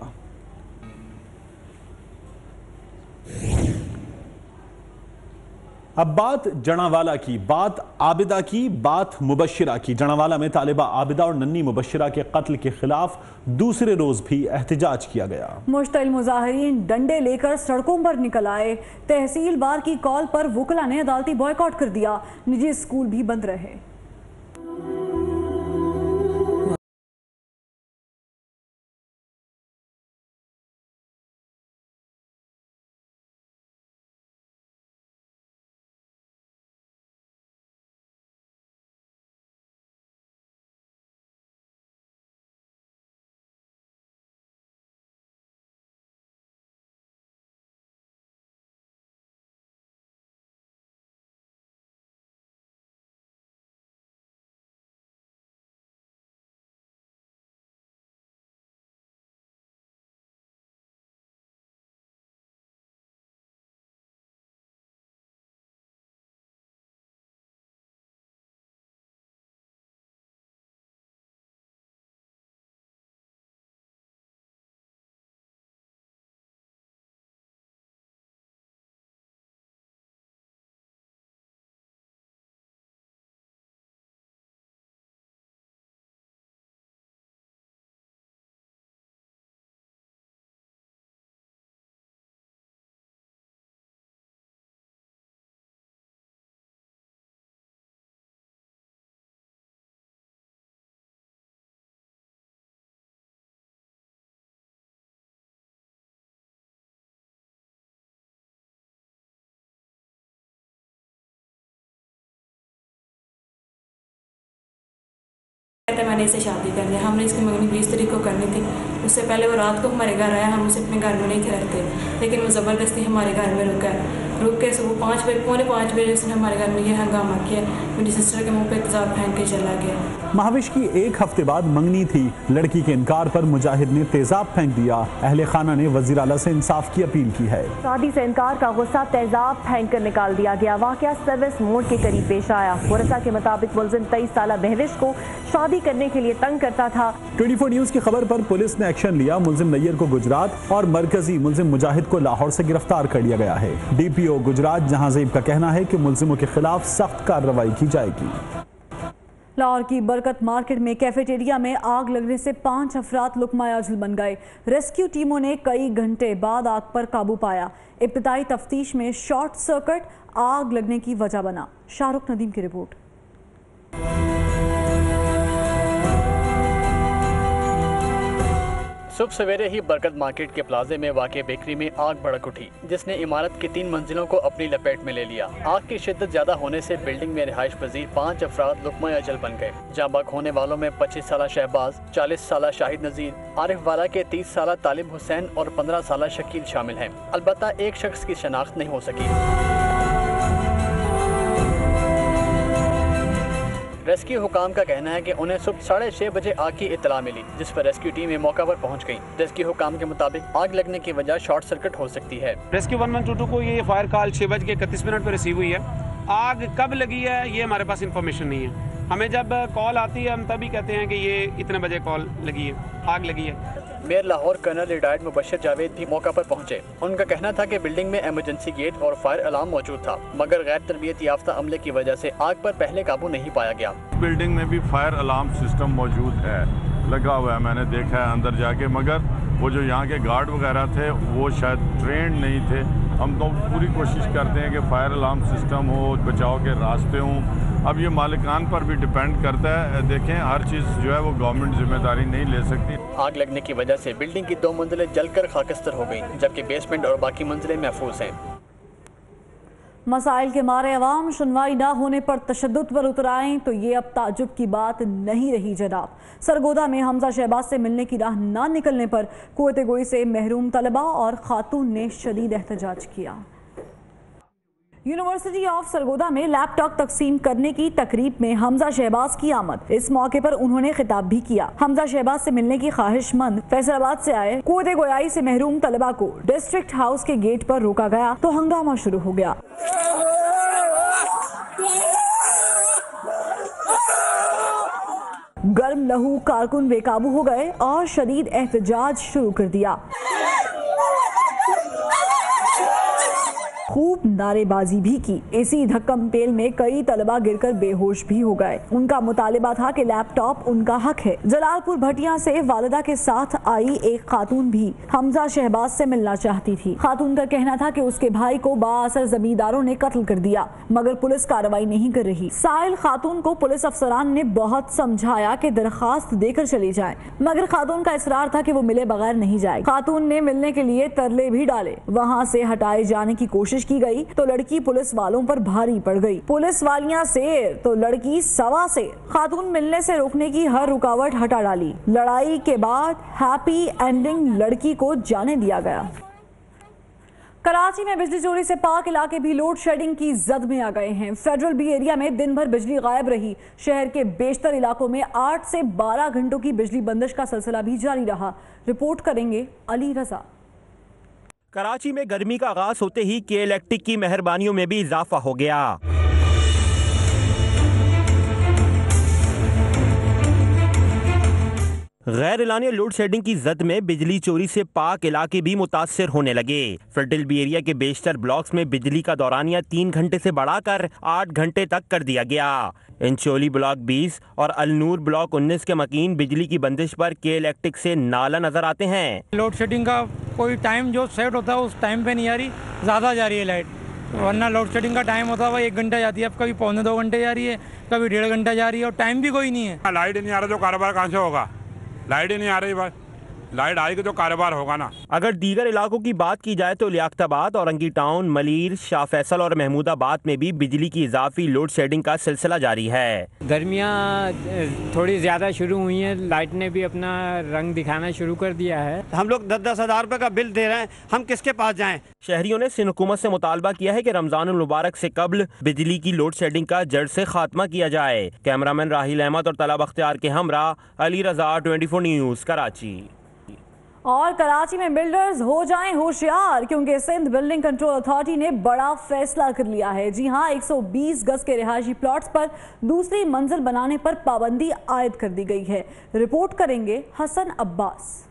अब बात जनावाला की, बात आबिदा की, बात मुबश्शिरा की। जनावाला में तालिबा आबिदा और नन्ही मुबश्शिरा के कत्ल के खिलाफ दूसरे रोज भी एहतजाज किया गया। मुश्तइल मुजाहिरीन डंडे लेकर सड़कों पर निकल आए। तहसील बार की कॉल पर वुकला ने अदालती बॉयकॉट कर दिया। निजी स्कूल भी बंद रहे। मैंने इसे शादी कर लिया। हमने इसकी मंगनी 20 तारीख को करनी थी। उससे पहले वो रात को हमारे घर आया। हम उसे अपने घर में नहीं थे रखते, लेकिन वो ज़बरदस्ती हमारे घर में रुक के वो 5 बजे, पौने 5 बजे उसने हमारे घर में ये हंगामा किया। मेरी सिस्टर के मुंह पे तेजाब फेंक के चला गया। महाविश की 1 हफ्ते बाद मंगनी थी। लड़की के इनकार पर मुजाहिद ने तेजाब फेंक दिया। अहले खाना ने वज़ीर आला से इंसाफ की अपील की है। शादी से इनकार का गुस्सा तेजाब फेंक कर निकाल दिया गया। वाकया सर्विस मोड़ के करीब पेश आया। वरसा के मुताबिक मुलजिम 23 साला महविश को शादी करने के लिए तंग करता था। 24 न्यूज़ की खबर पर पुलिस ने एक्शन लिया। मुलजिम नैयर को गुजरात और मरकजी मुलजिम मुजाहिद को लाहौर से गिरफ्तार कर लिया गया है। DPO गुजरात जहांज़ेब का कहना है कि मुलजिमों के खिलाफ सख्त कार्रवाई की जाएगी। लाहौर की बरकत मार्केट में कैफेटेरिया में आग लगने से 5 अफराद लुकमायाजुल बन गए। रेस्क्यू टीमों ने कई घंटे बाद आग पर काबू पाया। इब्तिदाई तफ्तीश में शॉर्ट सर्किट आग लगने की वजह बना। शाहरुख नदीम की रिपोर्ट। सुबह सवेरे ही बरकत मार्केट के प्लाजे में वाक़े बेकरी में आग भड़क उठी, जिसने इमारत की 3 मंजिलों को अपनी लपेट में ले लिया। आग की शिद्दत ज्यादा होने से बिल्डिंग में रिहाइश पजीर 5 अफराद लुकमा अजल बन गए। जाँ बाग होने वालों में 25 साला शहबाज, 40 साला शाहिद नजीर, आरिफ वाला के 30 साला तालिब हुसैन और 15 साला शकील शामिल हैं। अलबत्ता एक शख्स की शनाख्त नहीं हो सकी। रेस्क्यू हुकाम का कहना है कि उन्हें सुबह 6:30 बजे आग की इत्तला मिली, जिस पर रेस्क्यू टीमें मौका पर पहुंच गई। रेस्क्यू हुकाम के मुताबिक आग लगने की वजह शॉर्ट सर्किट हो सकती है। रेस्क्यू 1122 को ये फायर कॉल 6:31 पर रिसीव हुई है। आग कब लगी है ये हमारे पास इंफॉर्मेशन नहीं है। हमें जब कॉल आती है हम तभी कहते हैं कि ये इतने बजे कॉल लगी है, आग लगी है। Mayor Lahore colonel retired Mubashir Javed भी मौका पर पहुंचे। उनका कहना था कि बिल्डिंग में इमरजेंसी गेट और फायर अलार्म मौजूद था, मगर गैर तरबियत याफ्ता अमले की वजह से आग पर पहले काबू नहीं पाया गया। बिल्डिंग में भी फायर अलार्म सिस्टम मौजूद है, लगा हुआ है, मैंने देखा है अंदर जाके, मगर वो जो यहाँ के गार्ड वगैरह थे वो शायद ट्रेंड नहीं थे। हम तो पूरी कोशिश करते हैं कि फायर अलार्म सिस्टम हो, बचाव के रास्ते हों। अब ये मालिकान पर भी डिपेंड करता है। देखें, हर चीज़ जो है वो गवर्नमेंट जिम्मेदारी नहीं ले सकती। आग लगने की वजह से बिल्डिंग की 2 मंजिलें जलकर खाकस्तर हो गई, जबकि बेसमेंट और बाकी मंजिलें महफूज हैं। मसाइल के मारे अवाम सुनवाई न होने पर तशद्दुद पर उतर आएं तो ये अब ताज्जुब की बात नहीं रही जनाब। सरगोदा में हमजा शहबाज से मिलने की राह ना निकलने पर कुव्वत गोई से महरूम तलबा और खातून ने शदीद एहतजाज किया। यूनिवर्सिटी ऑफ सरगोदा में लैपटॉप तकसीम करने की तकरीब में हमजा शहबाज की आमद। इस मौके पर उन्होंने खिताब भी किया। हमजा शहबाज से मिलने की ख्वाहिशमंद फैसलाबाद से आए कुव्वत गोई से महरूम तलबा को डिस्ट्रिक्ट हाउस के गेट पर रोका गया तो हंगामा शुरू हो गया। गर्म लहू कारकुन बेकाबू हो गए और शदीद एहतजाज शुरू कर दिया। खूब नारेबाजी भी की। इसी धक्कम पेल में कई तलबा गिरकर बेहोश भी हो गए। उनका मुतालिबा था कि लैपटॉप उनका हक है। जलालपुर भटिया से वालिदा के साथ आई एक खातून भी हमजा शहबाज से मिलना चाहती थी। खातून का कहना था कि उसके भाई को बाअसर जमींदारों ने कत्ल कर दिया मगर पुलिस कार्रवाई नहीं कर रही। साहिल खातून को पुलिस अफसरान ने बहुत समझाया कि दरखास्त देकर चली जाए मगर खातून का इसरार था कि वो मिले बगैर नहीं जाए। खातून ने मिलने के लिए तरले भी डाले। वहाँ से हटाए जाने की कोशिश की गई तो लड़की पुलिस वालों पर भारी पड़ गई। पुलिस वालियां शेर तो लड़की सवा से। खातून मिलने से रोकने की हर रुकावट हटा डाली। लड़ाई के बाद हैप्पी एंडिंग लड़की को जाने दिया गया। कराची में बिजली चोरी से पाक इलाके भी लोड शेडिंग की जद में आ गए हैं। फेडरल बी एरिया में दिन भर बिजली गायब रही। शहर के बेशतर इलाकों में 8 से 12 घंटों की बिजली बंदिश का सिलसिला भी जारी रहा। रिपोर्ट करेंगे अली रजा। कराची में गर्मी का आगाज होते ही के इलेक्ट्रिक की मेहरबानियों में भी इजाफा हो गया। गैर एलानिया लोड शेडिंग की जद में बिजली चोरी से पाक इलाके भी मुतासिर होने लगे। फेडरल बी एरिया के बेशतर ब्लॉक्स में बिजली का दौरानिया 3 घंटे से बढ़ाकर 8 घंटे तक कर दिया गया। इंचोली ब्लॉक 20 और अलनूर ब्लॉक 19 के मकीन बिजली की बंदिश पर के इलेक्ट्रिक से नाला नजर आते हैं। लोड शेडिंग का कोई टाइम जो सेट होता है उस टाइम पे नहीं आ रही, ज्यादा जा रही है लाइट। वरना लोड शेडिंग का टाइम होता है 1 घंटा जाती है, अब कभी 1.25 घंटे जा रही है, कभी 1.5 घंटा जा रही है और टाइम भी कोई नहीं है। लाइट नहीं आ रहा तो कारोबार कहाँ से होगा? लाइट ही नहीं आ रही भाई, लाइट आएगी तो कारोबार होगा ना। अगर दीगर इलाकों की बात की जाए तो लियाकताबाद, औरंगी टाउन, मलीर, शाह फैसल और महमूदाबाद में भी बिजली की इजाफी लोड शेडिंग का सिलसिला जारी है। गर्मियाँ थोड़ी ज्यादा शुरू हुई हैं, लाइट ने भी अपना रंग दिखाना शुरू कर दिया है। हम लोग 10-10 हज़ार रुपए का बिल दे रहे हैं, हम किसके पास जाएं? शहरियों ने सिंध हुकूमत से मुतालबा किया है कि रमजानुल मुबारक से कबल बिजली की लोड शेडिंग का जड़ से खात्मा किया जाए। कैमरामैन राहिल अहमद और तलब अख्तियार के हमरा अली रजा, 24 न्यूज़, कराची। और कराची में बिल्डर्स हो जाएं होशियार क्योंकि सिंध बिल्डिंग कंट्रोल अथॉरिटी ने बड़ा फैसला कर लिया है। जी हां, 120 गज के रिहायशी प्लॉट्स पर दूसरी मंजिल बनाने पर पाबंदी आयद कर दी गई है। रिपोर्ट करेंगे हसन अब्बास।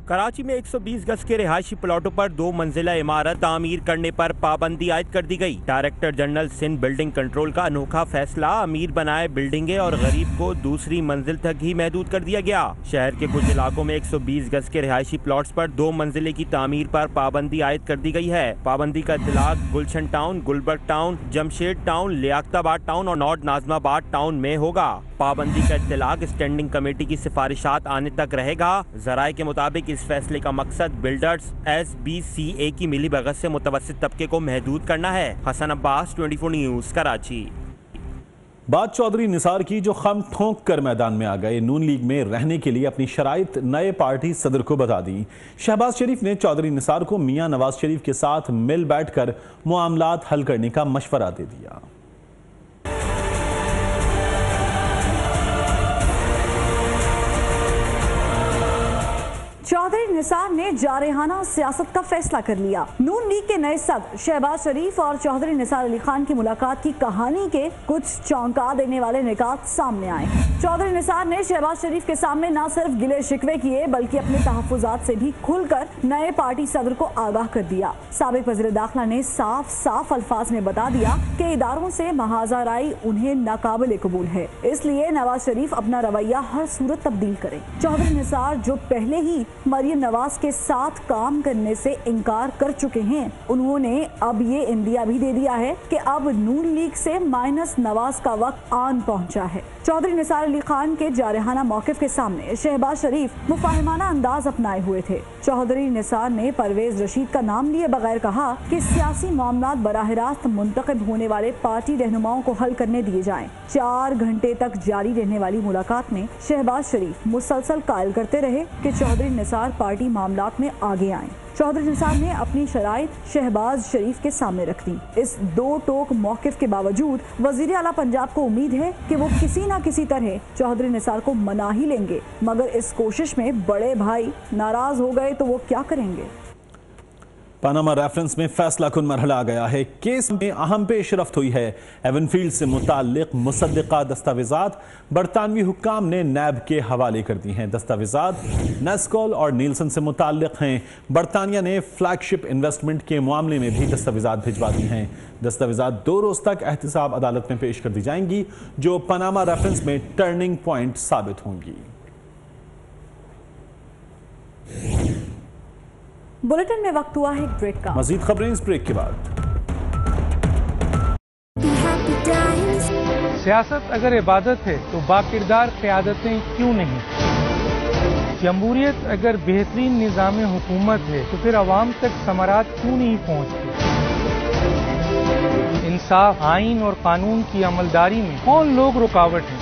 कराची में 120 गज के रिहायशी प्लॉटों पर 2 मंजिला इमारत तामीर करने पर पाबंदी आयद कर दी गई। Director General Sindh Building Control का अनोखा फैसला अमीर बनाए बिल्डिंगे और गरीब को दूसरी मंजिल तक ही महदूद कर दिया गया। शहर के कुछ इलाकों में 120 गज के रिहायशी प्लॉट्स पर 2 मंजिले की तामीर पर पाबंदी आयद कर दी गई है। पाबंदी का इतलाक Gulshan town, Gulberg town, Jamshed town, Liaquatabad town और नॉर्थ नाजमाबाद टाउन में होगा। पाबंदी का इतलाक स्टैंडिंग कमेटी की सिफारिशात आने तक रहेगा। जराये के मुताबिक इस फैसले का मकसद बिल्डर्स SBCA की मिली भगत से मुतवस्सित तबके को महदूद करना है। हसन अब्बास, 24 न्यूज़, कराची। बात चौधरी निसार की जो खम ठोंक कर मैदान में आ गए। नून लीग में रहने के लिए अपनी शराइत नए पार्टी सदर को बता दी। शहबाज शरीफ ने चौधरी निसार को मियां नवाज शरीफ के साथ मिल बैठकर मामलात हल करने का मशवरा दे दिया। चौधरी निसार ने जारहाना सियासत का फैसला कर लिया। नून लीग के नए सदर शहबाज शरीफ और चौधरी निसार अली खान की मुलाकात की कहानी के कुछ चौंका देने वाले निकात सामने आए। चौधरी निसार ने शहबाज शरीफ के सामने न सिर्फ गिले शिकवे किए बल्कि अपने तहफ्फुजात से भी खुलकर नए पार्टी सदर को आगाह कर दिया। साबिक वज़ीर दाखिला ने साफ साफ अल्फाज में बता दिया कि इदारों से महाजाराई उन्हें नाकाबिल कबूल है, इसलिए नवाज शरीफ अपना रवैया हर सूरत तब्दील करें। चौधरी निसार जो पहले ही मरियम नवाज के के साथ काम करने से इनकार कर चुके हैं। उन्होंने अब ये इंदिया भी दे दिया है कि अब नून लीग से माइनस नवाज का वक्त आन पहुंचा है। चौधरी निसार अली खान के जारहाना मौक़िफ़ के सामने शहबाज शरीफ मुफाहिमाना अंदाज अपनाए हुए थे। चौधरी निसार ने परवेज रशीद का नाम लिए बगैर कहा कि सियासी मामलात बराह रास्त मुंतखब होने वाले पार्टी रहनुमाओं को हल करने दिए जाएं। 4 घंटे तक जारी रहने वाली मुलाकात में शहबाज शरीफ मुसलसल कायल करते रहे कि चौधरी निसार पार्टी मामलात में आगे आएं। चौधरी निसार ने अपनी शराइत शहबाज शरीफ के सामने रख दी। इस दो टोक मौक़िफ़ के बावजूद वज़ीर आला पंजाब को उम्मीद है कि वो किसी न किसी तरह चौधरी निसार को मना ही लेंगे, मगर इस कोशिश में बड़े भाई नाराज हो गए तो वो क्या करेंगे। पनामा रेफरेंस में फैसला कुन मरहला आ गया है। केस में अहम पेशरफ्त हुई है। एवनफील्ड से मुताल्लिक मुसद्दिका दस्तावेजात बरतानवी हुक्काम ने नैब के हवाले कर दी हैं। दस्तावेजात नेस्कॉल और नीलसन से मुताल्लिक हैं। बरतानिया ने फ्लैगशिप इन्वेस्टमेंट के मामले में भी दस्तावेजात भिजवा दी हैं। दस्तावेजात 2 रोज तक एहतिसाब अदालत में पेश कर दी जाएंगी, जो पनामा रेफरेंस में टर्निंग पॉइंट साबित होंगी। बुलेटिन में वक्त हुआ है एक ब्रेक का। मजीद खबरें इस ब्रेक के बाद। सियासत अगर इबादत है तो बाकिरदार क़यादतें क्यों नहीं? जमहूरियत अगर बेहतरीन निज़ाम हुकूमत है तो फिर अवाम तक समारात क्यों नहीं पहुँचती? इंसाफ, आइन और कानून की अमलदारी में कौन लोग रुकावट हैं?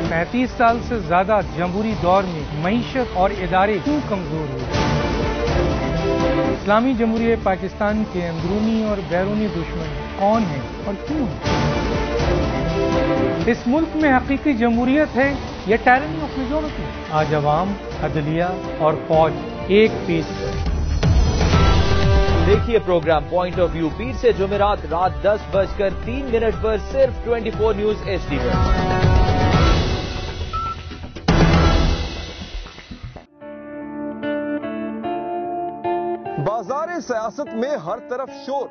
35 साल से ज्यादा जमहूरी दौर में मईशत और इदारे क्यों कमजोर हुए? इस्लामी जमहूरियत पाकिस्तान के अंदरूनी और बैरूनी दुश्मन कौन है और क्यों है? इस मुल्क में हकीकी जमहूरियत है या टायरनी ऑफ मेजॉरिटी? आज अवाम, अदलिया और फौज एक पेज पर। देखिए प्रोग्राम पॉइंट ऑफ व्यू पीर से जुमेरात रात 10:03 पर सिर्फ 24 न्यूज HD पर। बाज़ार सियासत में हर तरफ शोर,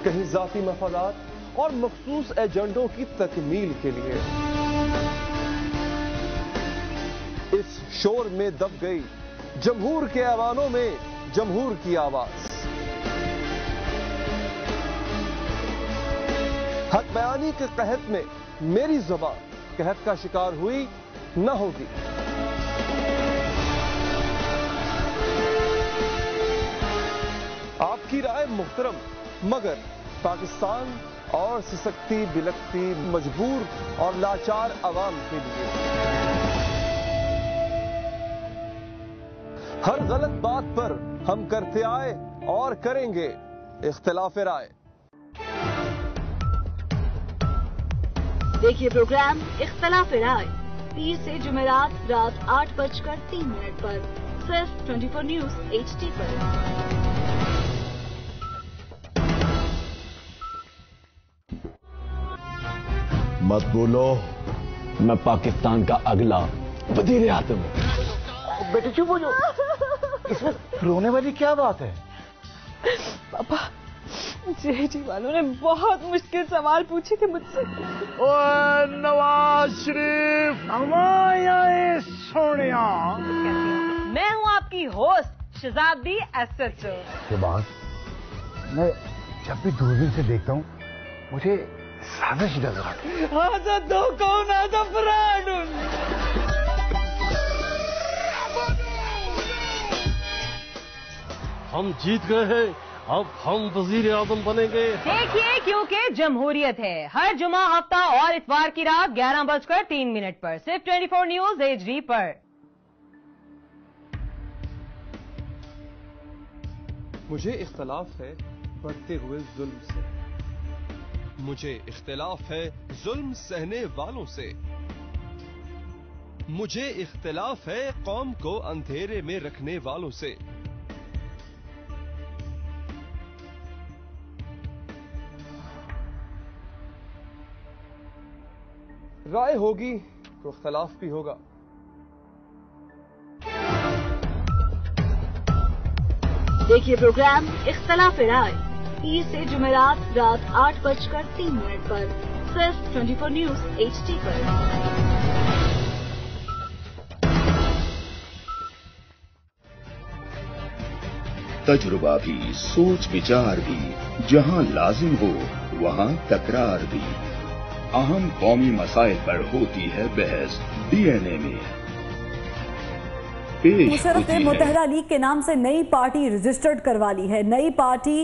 कहीं जाती मफादात और मखसूस एजेंडों की तकमील के लिए। इस शोर में दब गई जमहूर के ऐवानों में जमहूर की आवाज। हक बयानी के कहत में मेरी ज़बान कहत का शिकार हुई न होगी। आपकी राय मुहतरम, मगर पाकिस्तान और सिसकती बिलकती मजबूर और लाचार अवाम के लिए हर गलत बात पर हम करते आए और करेंगे इख्तिलाफ राय। देखिए प्रोग्राम इख्तिलाफ राय पीर से जुमेरात रात 8:03 पर सिर्फ 24 न्यूज HD पर। मत बोलो, मैं पाकिस्तान का अगला वजीर आज़म हूं। बेटे चुप हो जाओ, इसमें रोने वाली क्या बात है? पापा, JD वालों ने बहुत मुश्किल सवाल पूछे थे मुझसे। ओए नवाज शरीफ, हमारे सोनिया। मैं हूँ आपकी होस्ट शहजादी SHO। के बाद मैं जब भी दूरबीन से देखता हूँ मुझे साजिश नजर आती है। आजा दो कौन आजा फ्रॉड। हम जीत गए हैं, अब हम वजीर आज़म बनेंगे। देखिए, क्योंकि जमहूरियत है। हर जुमा, हफ्ता और इतवार की रात 11:03 पर सिर्फ 24 न्यूज HD पर। मुझे इख्तलाफ है बढ़ते हुए जुल्म से, मुझे इख्तिलाफ है जुल्म सहने वालों से, मुझे इख्तिलाफ है कौम को अंधेरे में रखने वालों से। राय होगी तो इख्तिलाफ भी होगा। देखिए प्रोग्राम इख्तिलाफ राय पीर से जुमेरात रात 8:03 पर सिर्फ 24 न्यूज HD पर। तजुर्बा भी, सोच विचार भी, जहां लाजिम हो वहां तकरार भी। अहम कौमी मसाइल पर होती है बहस DNA में। मुशर्रफ ने मुत्तहिदा लीग के नाम से नई पार्टी रजिस्टर्ड करवा ली है। नई पार्टी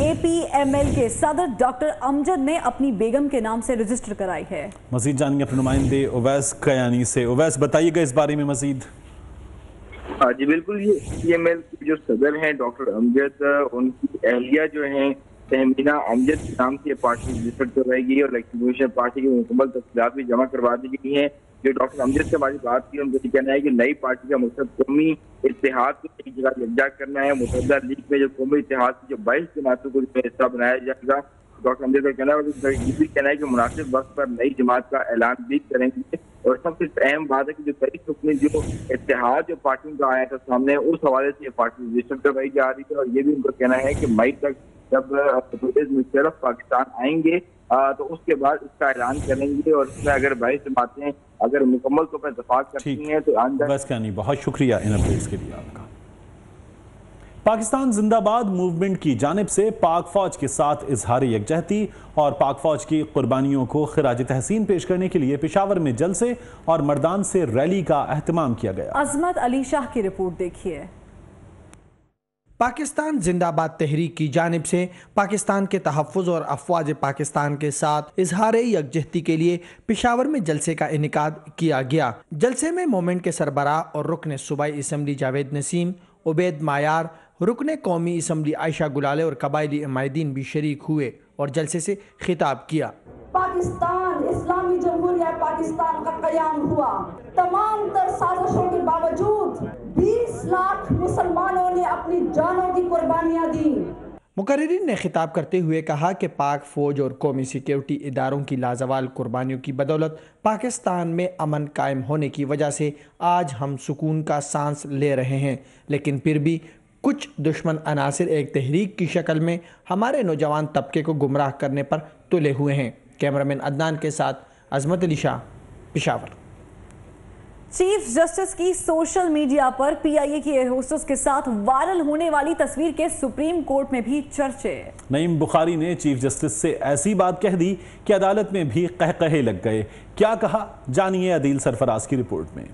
APML के सदर डॉक्टर अमजद ने अपनी बेगम के नाम से रजिस्टर कराई है। मजीद जानेंगे अपने नुमाइंदे उवैस कयानी से। उवैस, बताइएगा इस बारे में मजीद। जी बिल्कुल, ये APML के जो सदर हैं डॉक्टर अमजद, उनकी अहलिया जो है तहमीना अमजद के नाम से पार्टी रजिस्टर्ड करवाई गई और इलेक्शन पार्टी की मुकम्मल तफसीलात भी जमा करवा दी गई है। जो डॉक्टर अमजद से हमारी बात की, उनका कहना है कि नई पार्टी का मकसद कौमी इत्तेहाद को एक जगह यकजा करना है। मुतहदा लीग में जो कौमी इत्तेहाद की जो 22 जमातों को हिस्सा बनाया जाएगा। डॉक्टर अमजद का कहना है, ये भी कहना है कि मुनासिब वक्त पर नई जमात का ऐलान भी करेंगे। और सबसे अहम बात है कि जो 23 रुकनी जो इत्तेहाद जो पार्टियों का आया था सामने, उस हवाले से ये पार्टी रजिस्टर करवाई जा रही है। और ये भी उनका कहना है कि मई तक जब मुशर्रफ पाकिस्तान आएंगे तो उसके बाद इसका ऐलान करेंगे। और इसमें अगर 22 जमातें अगर मुकम्मल तौर पर इत्तेफाक करती हैं तो बस क्या नहीं। बहुत शुक्रिया इन अपडेट्स के लिए आपका। पाकिस्तान जिंदाबाद मूवमेंट की जानिब से पाक फौज के साथ इजहार यकजहती और पाक फौज की कुर्बानियों को खिराज तहसीन पेश करने के लिए पेशावर में जलसे और मर्दान से रैली का अहतमाम किया गया। अजमत अली शाह की रिपोर्ट देखिए। पाकिस्तान जिंदाबाद तहरीक की जानिब से पाकिस्तान के तहफ़्फ़ुज़ और अफ़वाज पाकिस्तान के साथ इजहार यकजहती के लिए पेशावर में जलसे का इनेकाद किया गया। जलसे में मोमेंट के सरबराह और रुकन सूबाई असम्बली जावेद नसीम, उबैद मायार, रुकन कौमी असम्बली आयशा गुलाले और कबायली अमायदीन भी शरीक हुए और जलसे से खिताब किया। पाकिस्तान इस्लामी जमहूरिया पाकिस्तान का कयाम हुआ। तमाम तर साजिशों के बावजूद 20 लाख मुसलमानों ने अपनी जानों की कुर्बानियां दी। मुकर्रिरीन ने खिताब करते हुए कहा कि पाक फौज और कौमी सिक्योरिटी इदारों की लाजवाल कुर्बानियों की बदौलत पाकिस्तान में अमन कायम होने की वजह से आज हम सुकून का सांस ले रहे हैं। लेकिन फिर भी कुछ दुश्मन अनासिर एक तहरीक की शक्ल में हमारे नौजवान तबके को गुमराह करने पर तुले हुए हैं। कैमरामैन अदनान के साथ अजमत अली शाह, पेशावर। चीफ जस्टिस की सोशल मीडिया पर PIA की एयर होस्टेस के साथ वायरल होने वाली तस्वीर के सुप्रीम कोर्ट में भी चर्चे। नईम बुखारी ने चीफ जस्टिस से ऐसी बात कह दी कि अदालत में भी कहकहे लग गए। क्या कहा, जानिए अदील सरफराज की रिपोर्ट में।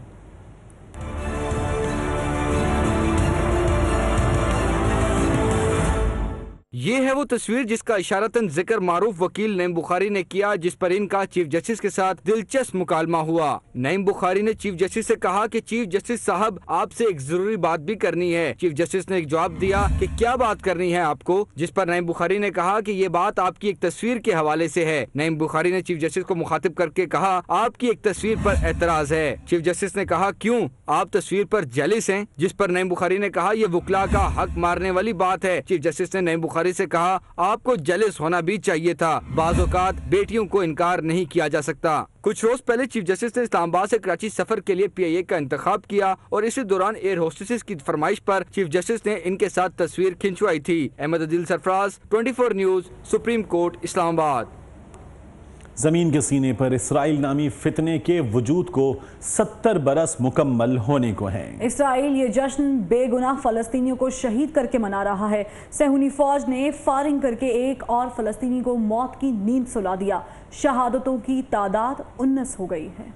ये है वो तस्वीर जिसका इशारतन जिक्र मारूफ वकील नईम बुखारी ने किया, जिस पर इनका चीफ जस्टिस के साथ दिलचस्प मुकालमा हुआ। नईम बुखारी ने चीफ जस्टिस से कहा कि चीफ जस्टिस साहब, आपसे एक जरूरी बात भी करनी है। चीफ जस्टिस ने एक जवाब दिया कि क्या बात करनी है आपको, जिस पर नईम बुखारी ने कहा कि ये बात आपकी एक तस्वीर के हवाले से है। नईम बुखारी ने चीफ जस्टिस को मुखातिब करके कहा, आपकी एक तस्वीर पर एतराज है। चीफ जस्टिस ने कहा, क्यों, आप तस्वीर पर जेलिस हैं? जिस पर नईम बुखारी ने कहा, ये वकला का हक मारने वाली बात है। चीफ जस्टिस ने नईम बुखारी से कहा, आपको जेलस होना भी चाहिए था। बाज़ औक़ात बेटियों को इनकार नहीं किया जा सकता। कुछ रोज पहले चीफ जस्टिस ने इस्लामाबाद से कराची सफर के लिए PIA का इंतखाब किया और इसी दौरान एयर होस्टेसेस की फरमाइश पर चीफ जस्टिस ने इनके साथ तस्वीर खिंचवाई थी। Ahmad Adeel Sarfaraz, 24 News, Supreme Court, Islamabad. जमीन के सीने पर इसराइल नामी फितने के वजूद को 70 बरस मुकम्मल होने को हैं। इसराइल ये जश्न बेगुनाह फलस्तीनियों को शहीद करके मना रहा है। सहूनी फौज ने फायरिंग करके एक और फलस्तीनी को मौत की नींद सुला दिया। शहादतों की तादाद 19 हो गई है।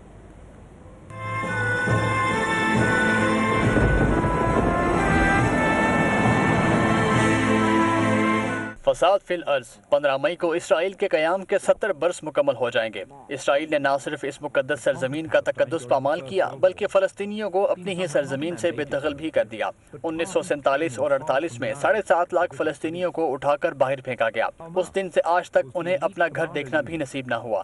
फसाद फिल अर्ज 15 मई को इसराइल के कयाम के 70 बरस मुकम्मल हो जाएंगे। इसराइल ने न सिर्फ इस मुकद्दस सरजमीन का तकद्दुस पामाल किया, बल्कि फ़लस्तीनियों को अपनी ही सरजमीन से बेदखल भी कर दिया। 1947 और 48 में 7.5 लाख फ़लस्तीनियों को उठाकर बाहर फेंका गया। उस दिन से आज तक उन्हें अपना घर देखना भी नसीब न हुआ।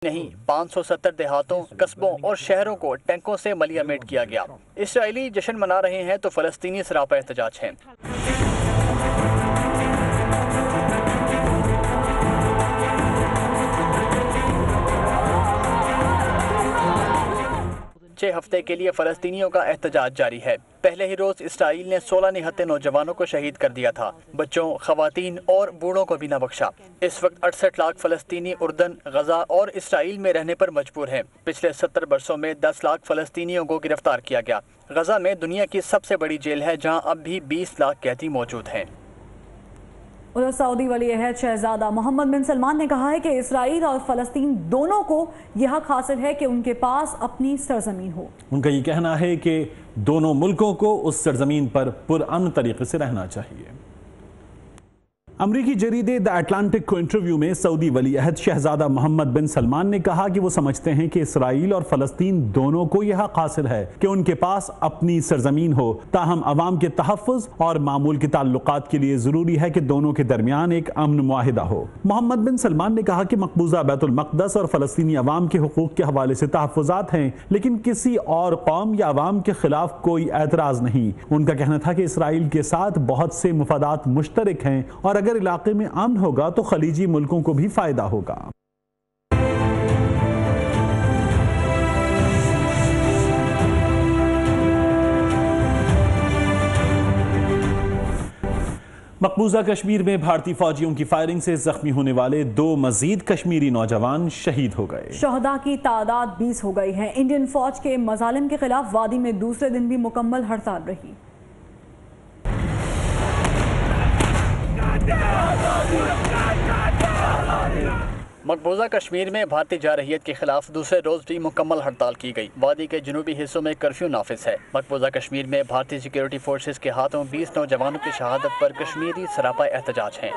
नहीं, 570 देहातों, कस्बों और शहरों को टैंकों से मलियामेट किया गया। इसराइली जश्न मना रहे हैं तो फ़लस्तीनी सरापा एहतजाज हैं। 6 हफ्ते के लिए फलस्तीनियों का एहतजाज जारी है। पहले ही रोज इसराइल ने 16 निहत्थे नौजवानों को शहीद कर दिया था। बच्चों, खवातीन और बूढ़ों को भी न बख्शा। इस वक्त 68 लाख फलस्तीनी उर्दन, गजा और इसराइल में रहने पर मजबूर हैं। पिछले 70 वर्षों में 10 लाख फलस्तीनियों को गिरफ्तार किया गया। गजा में दुनिया की सबसे बड़ी जेल है, जहाँ अब भी 20 लाख कैदी मौजूद हैं। उधर सऊदी वली अहद शहजादा मोहम्मद बिन सलमान ने कहा है कि इसराइल और फलस्तीन दोनों को यह हक हासिल है कि उनके पास अपनी सरजमीन हो। उनका ये कहना है कि दोनों मुल्कों को उस सरजमीन पर पुरअमन तरीके से रहना चाहिए। अमरीकी जरीदे द अटलांटिक को इंटरव्यू में सऊदी वली अहद शहजादा मोहम्मद बिन सलमान ने कहा कि वो समझते हैं कि इसराइल और फलस्तीन दोनों को यह हक हासिल है कि उनके पास अपनी सरजमीन हो, ताहम अवाम के तहफ़्फ़ुज़ और मामूल के ताल्लुकात के लिए ज़रूरी है कि दोनों के दरमियान एक अमन मुआहिदा हो। मोहम्मद बिन सलमान ने कहा कि मकबूजा बैतुल मक़दस और फलस्तीनी अवाम के हुकूक़ के हवाले से तहफ़्फ़ुज़ात हैं, लेकिन किसी और कौम या अवाम के खिलाफ कोई एतराज़ नहीं। उनका कहना था कि इसराइल के साथ बहुत से मुफादात मुश्तरक हैं और अगर इलाके में अमन होगा तो खलीजी मुल्कों को भी फायदा होगा। मकबूजा कश्मीर में भारतीय फौजियों की फायरिंग से जख्मी होने वाले 2 मजीद कश्मीरी नौजवान शहीद हो गए। शहदा की तादाद 20 हो गई है। इंडियन फौज के मजालिम के खिलाफ वादी में दूसरे दिन भी मुकम्मल हड़ताल रही। मकबूजा कश्मीर में भारतीय जारहियत के खिलाफ दूसरे रोज भी मुकम्मल हड़ताल की गई। वादी के जनूबी हिस्सों में कर्फ्यू नाफिज है। मकबूजा कश्मीर में भारतीय सिक्योरिटी फोर्सेस के हाथों 20 नौजवानों की शहादत पर कश्मीरी सरापा एहतजाज हैं।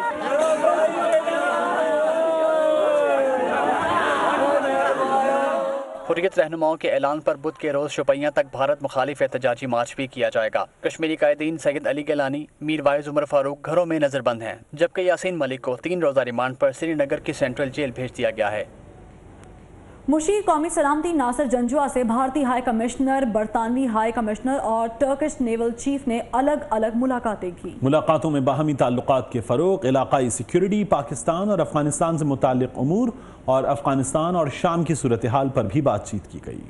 हुर्रियत रहनुमाओं के ऐलान पर बुध के रोज शोपियां तक भारत मुखालिफ एहतजाजी मार्च भी किया जाएगा। कश्मीरी कायदीन सैयद अली गिलानी, मीर वाइज उमर फारूक घरों में नजरबंद हैं, जबकि यासीन मलिक को 3 रोजा रिमांड पर श्रीनगर की सेंट्रल जेल भेज दिया गया है। मुशीर कौमी सलामती नासिर जंजुआ से भारतीय हाई कमिश्नर, बरतानवी हाई कमिश्नर और टर्किश नेवल चीफ ने अलग अलग मुलाकातें की। मुलाकातों में बाहमी ताल्लुकात के फरोग, इलाकाई सिक्योरिटी, पाकिस्तान और अफगानिस्तान से मुताल्लिक उमूर और अफगानिस्तान और शाम की सूरत हाल पर भी बातचीत की गई।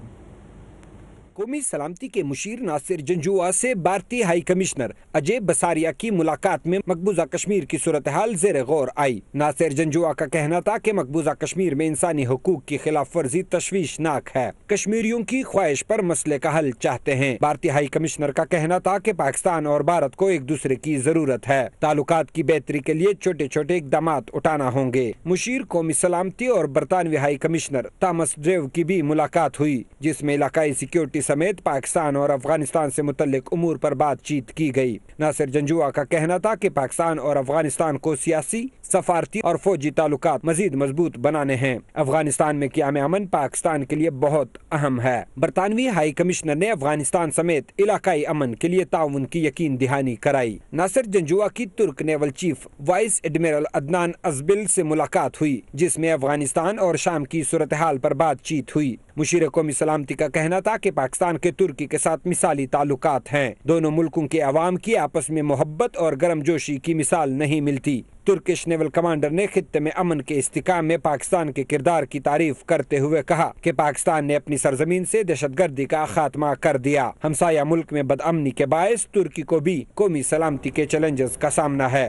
कौमी सलामती के मुशीर नासिर जंजुआ से भारतीय हाई कमिश्नर अजय बसारिया की मुलाकात में मकबूजा कश्मीर की सूरत हाल ज़ेरे गौर आई। नासिर जंजुआ का कहना था कि मकबूजा कश्मीर में इंसानी हुकूक की खिलाफ वर्जी तशवीशनाक है। कश्मीरियों की ख्वाहिश पर मसले का हल चाहते हैं। भारतीय हाई कमिश्नर का कहना था कि पाकिस्तान और भारत को एक दूसरे की जरूरत है। ताल्लुकात की बेहतरी के लिए छोटे छोटे इकदाम उठाना होंगे। मुशीर कौमी सलामती और बरतानवी हाई कमिश्नर थॉमस ड्रेव की भी मुलाकात हुई, जिसमें इलाकाई सिक्योरिटी समेत पाकिस्तान और अफगानिस्तान से मुतल्लिक उमूर पर बातचीत की गई। नासिर जंजुआ का कहना था कि पाकिस्तान और अफगानिस्तान को सियासी, सफारती और फौजी ताल्लुकात मजीद मजबूत बनाने हैं। अफगानिस्तान में क़याम अमन पाकिस्तान के लिए बहुत अहम है। बरतानवी हाई कमिश्नर ने अफगानिस्तान समेत इलाकाई अमन के लिए ताउन की यकीन दहानी कराई। नासिर जंजुआ की तुर्क naval chief vice admiral Adnan Ozbal से मुलाकात हुई, जिसमें अफगानिस्तान और शाम की सूरत हाल पर बातचीत हुई। मुशीर कौमी सलामती का कहना था कि पाकिस्तान के तुर्की के साथ मिसाली ताल्लुकात हैं। दोनों मुल्कों के अवाम की आपस में मोहब्बत और गर्मजोशी की मिसाल नहीं मिलती। तुर्किश नेवल कमांडर ने खित्ते में अमन के इस्तिकाम में पाकिस्तान के किरदार की तारीफ करते हुए कहा कि पाकिस्तान ने अपनी सरजमीन से दहशतगर्दी का खात्मा कर दिया। हमसाया मुल्क में बदअमनी के बायस तुर्की को भी कौमी सलामती के चैलेंजेस का सामना है।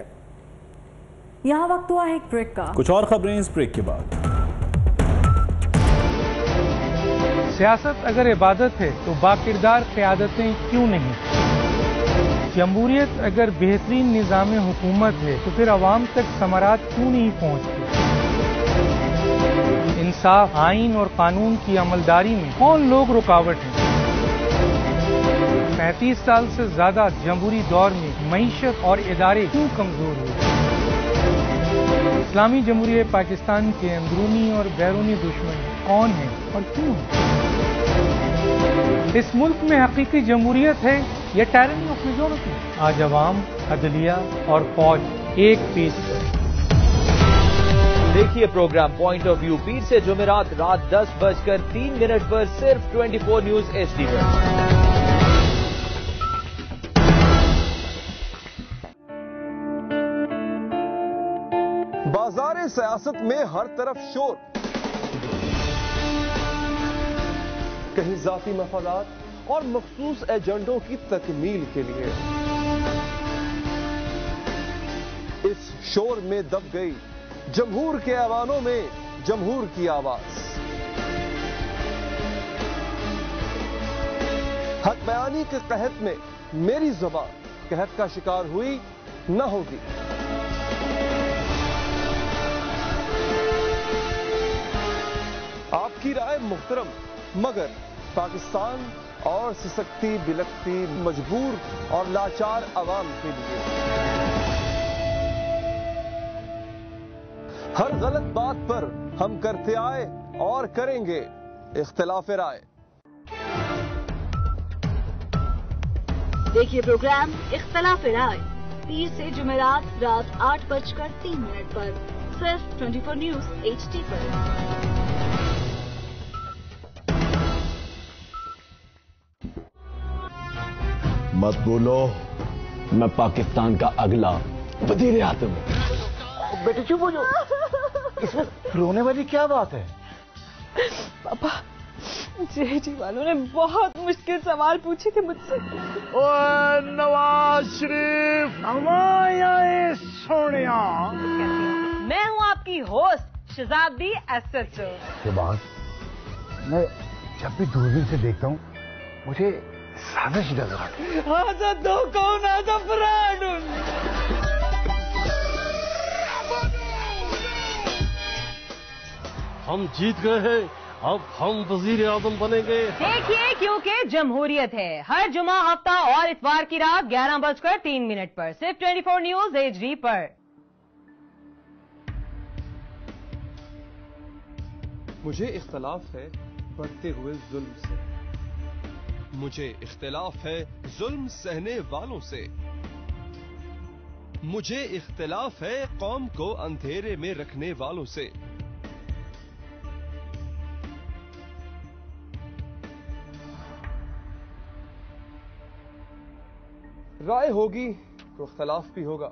यहाँ वक्त हुआ है एक ब्रेक का। कुछ और खबरें इस ब्रेक के बाद। सियासत अगर इबादत है तो बाकिरदार क़यादतें क्यों नहीं? जमहूरियत अगर बेहतरीन निज़ाम हुकूमत है तो फिर अवाम तक समारात क्यों नहीं पहुँचती? इंसाफ, आइन और कानून की अमलदारी में कौन लोग रुकावट हैं? 35 साल से ज्यादा जमहूरी दौर में मईशत और इदारे क्यों कमजोर हुए? इस्लामी जमहूरियत पाकिस्तान के अंदरूनी और बैरूनी दुश्मन कौन हैं और क्यों हैं? इस मुल्क में हकीकी जमहूरियत है या टायरनी ऑफ मेजॉरिटी? आज अवाम, अदलिया और फौज एक पेज पर। देखिए प्रोग्राम पॉइंट ऑफ व्यू पीर से जुमेरात रात 10:03 पर सिर्फ 24 न्यूज HD पर। बाजार सियासत में हर तरफ शोर, कहीं जाती मफादात और मखसूस एजेंडों की तकमील के लिए। इस शोर में दब गई जमहूर के ऐवानों में जमहूर की आवाज। हक बयानी के कहत में मेरी ज़बान कहत का शिकार हुई न होगी। आपकी राय मुहतरम, मगर पाकिस्तान और सिसकती बिलकती मजबूर और लाचार अवाम के लिए हर गलत बात पर हम करते आए और करेंगे इख्तिलाफ राय। देखिए प्रोग्राम इख्तिलाफ राय पीर से जुमेरात रात 8:03 पर सिर्फ 24 न्यूज HD पर। मत बोलो, मैं पाकिस्तान का अगला वजीर आज़म हूं। बेटे चुप हो जाओ, इसमें रोने वाली क्या बात है? पापा, जेडी वालों ने बहुत मुश्किल सवाल पूछे थे मुझसे। ओए नवाज शरीफ, हमारा सोनिया। मैं हूँ आपकी होस्ट शहजादी एसएचओ। के बाद मैं जब भी दूरबीन से देखता हूँ मुझे साजिश नजर आती है। आजा दो कौन आजा फ्रॉड। हम जीत गए हैं, अब हम वजीर आजम बनेंगे। देखिए, क्योंकि जमहूरियत है। हर जुमा, हफ्ता और इतवार की रात 11:03 पर सिर्फ 24 न्यूज HD पर। मुझे इख्तलाफ है बढ़ते हुए जुल्म से। मुझे इख्तिलाफ है जुल्म सहने वालों से। मुझे इख्तिलाफ है कौम को अंधेरे में रखने वालों से। राय होगी तो इख्तिलाफ भी होगा।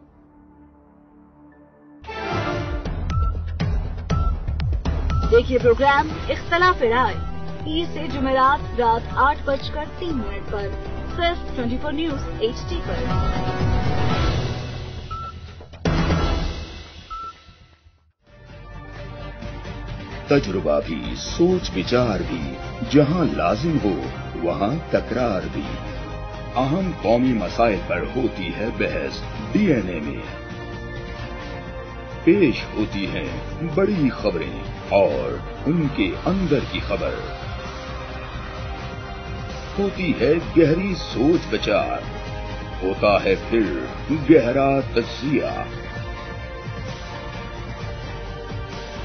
देखिए प्रोग्राम इख्तिलाफ राय पीर से जुमेरात रात 8:03 पर सिर्फ 24 न्यूज HD पर। तजुर्बा भी, सोच विचार भी, जहां लाजिम हो वहां तकरार भी। अहम कौमी मसाइल पर होती है बहस DNA में। पेश होती हैं बड़ी खबरें और उनके अंदर की खबर। होती है गहरी सोच विचार, होता है फिर गहरा तज्जिया।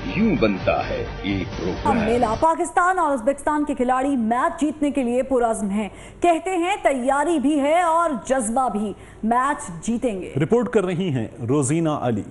यूं बनता है एक प्रोग्राम। मेला पाकिस्तान और उज्बेकिस्तान के खिलाड़ी मैच जीतने के लिए पुरअज़्म हैं। कहते हैं तैयारी भी है और जज्बा भी, मैच जीतेंगे। रिपोर्ट कर रही हैं रोजीना अली।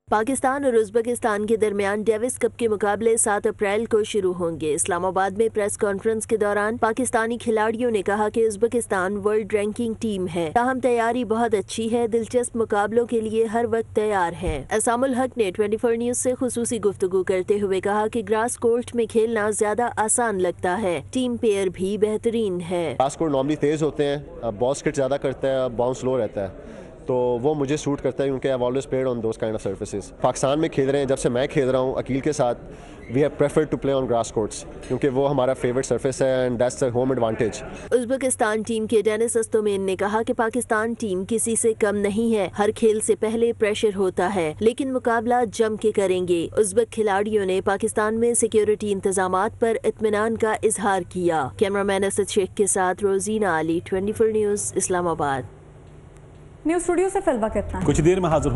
पाकिस्तान और उज्बेकिस्तान के दरमियान डेविस कप के मुकाबले 7 अप्रैल को शुरू होंगे। इस्लामाबाद में प्रेस कॉन्फ्रेंस के दौरान पाकिस्तानी खिलाड़ियों ने कहा कि उज्बेकिस्तान वर्ल्ड रैंकिंग टीम है, ताहम तैयारी बहुत अच्छी है, दिलचस्प मुकाबलों के लिए हर वक्त तैयार है। असामुल हक ने 24 न्यूज से खुसूसी गुफ्तगू करते हुए कहा कि ग्रास कोर्ट में खेलना ज्यादा आसान लगता है, टीम पेयर भी बेहतरीन है। ग्रास कोर्ट नॉर्मली तेज होते हैं, बॉस किट ज्यादा करता है, बाउंस स्लो रहता है, तो वो मुझे सूट करता है क्योंकि I always played on those kind of surfaces. Pakistan में खेल रहे हैं, जब से मैं खेल रहा हूँ अकील के साथ, we have preferred to play on grass courts क्योंकि वो हमारा फेवरेट सर्फेस है and that's the home advantage. Uzbekistan team के डेनिस अस्तोमेन ने कहा कि पाकिस्तान टीम किसी से कम नहीं है, हर खेल से पहले प्रेशर होता है, लेकिन मुकाबला जम के करेंगे। उज्बेक खिलाड़ियों ने पाकिस्तान में सिक्योरिटी इंतजामात पर इत्मीनान का इजहार किया। कैमरामैन असद शेख के साथ Rozina Ali, 24 news Islamabad. News studio से फिलवक्त इतना। कुछ देर में हाजिर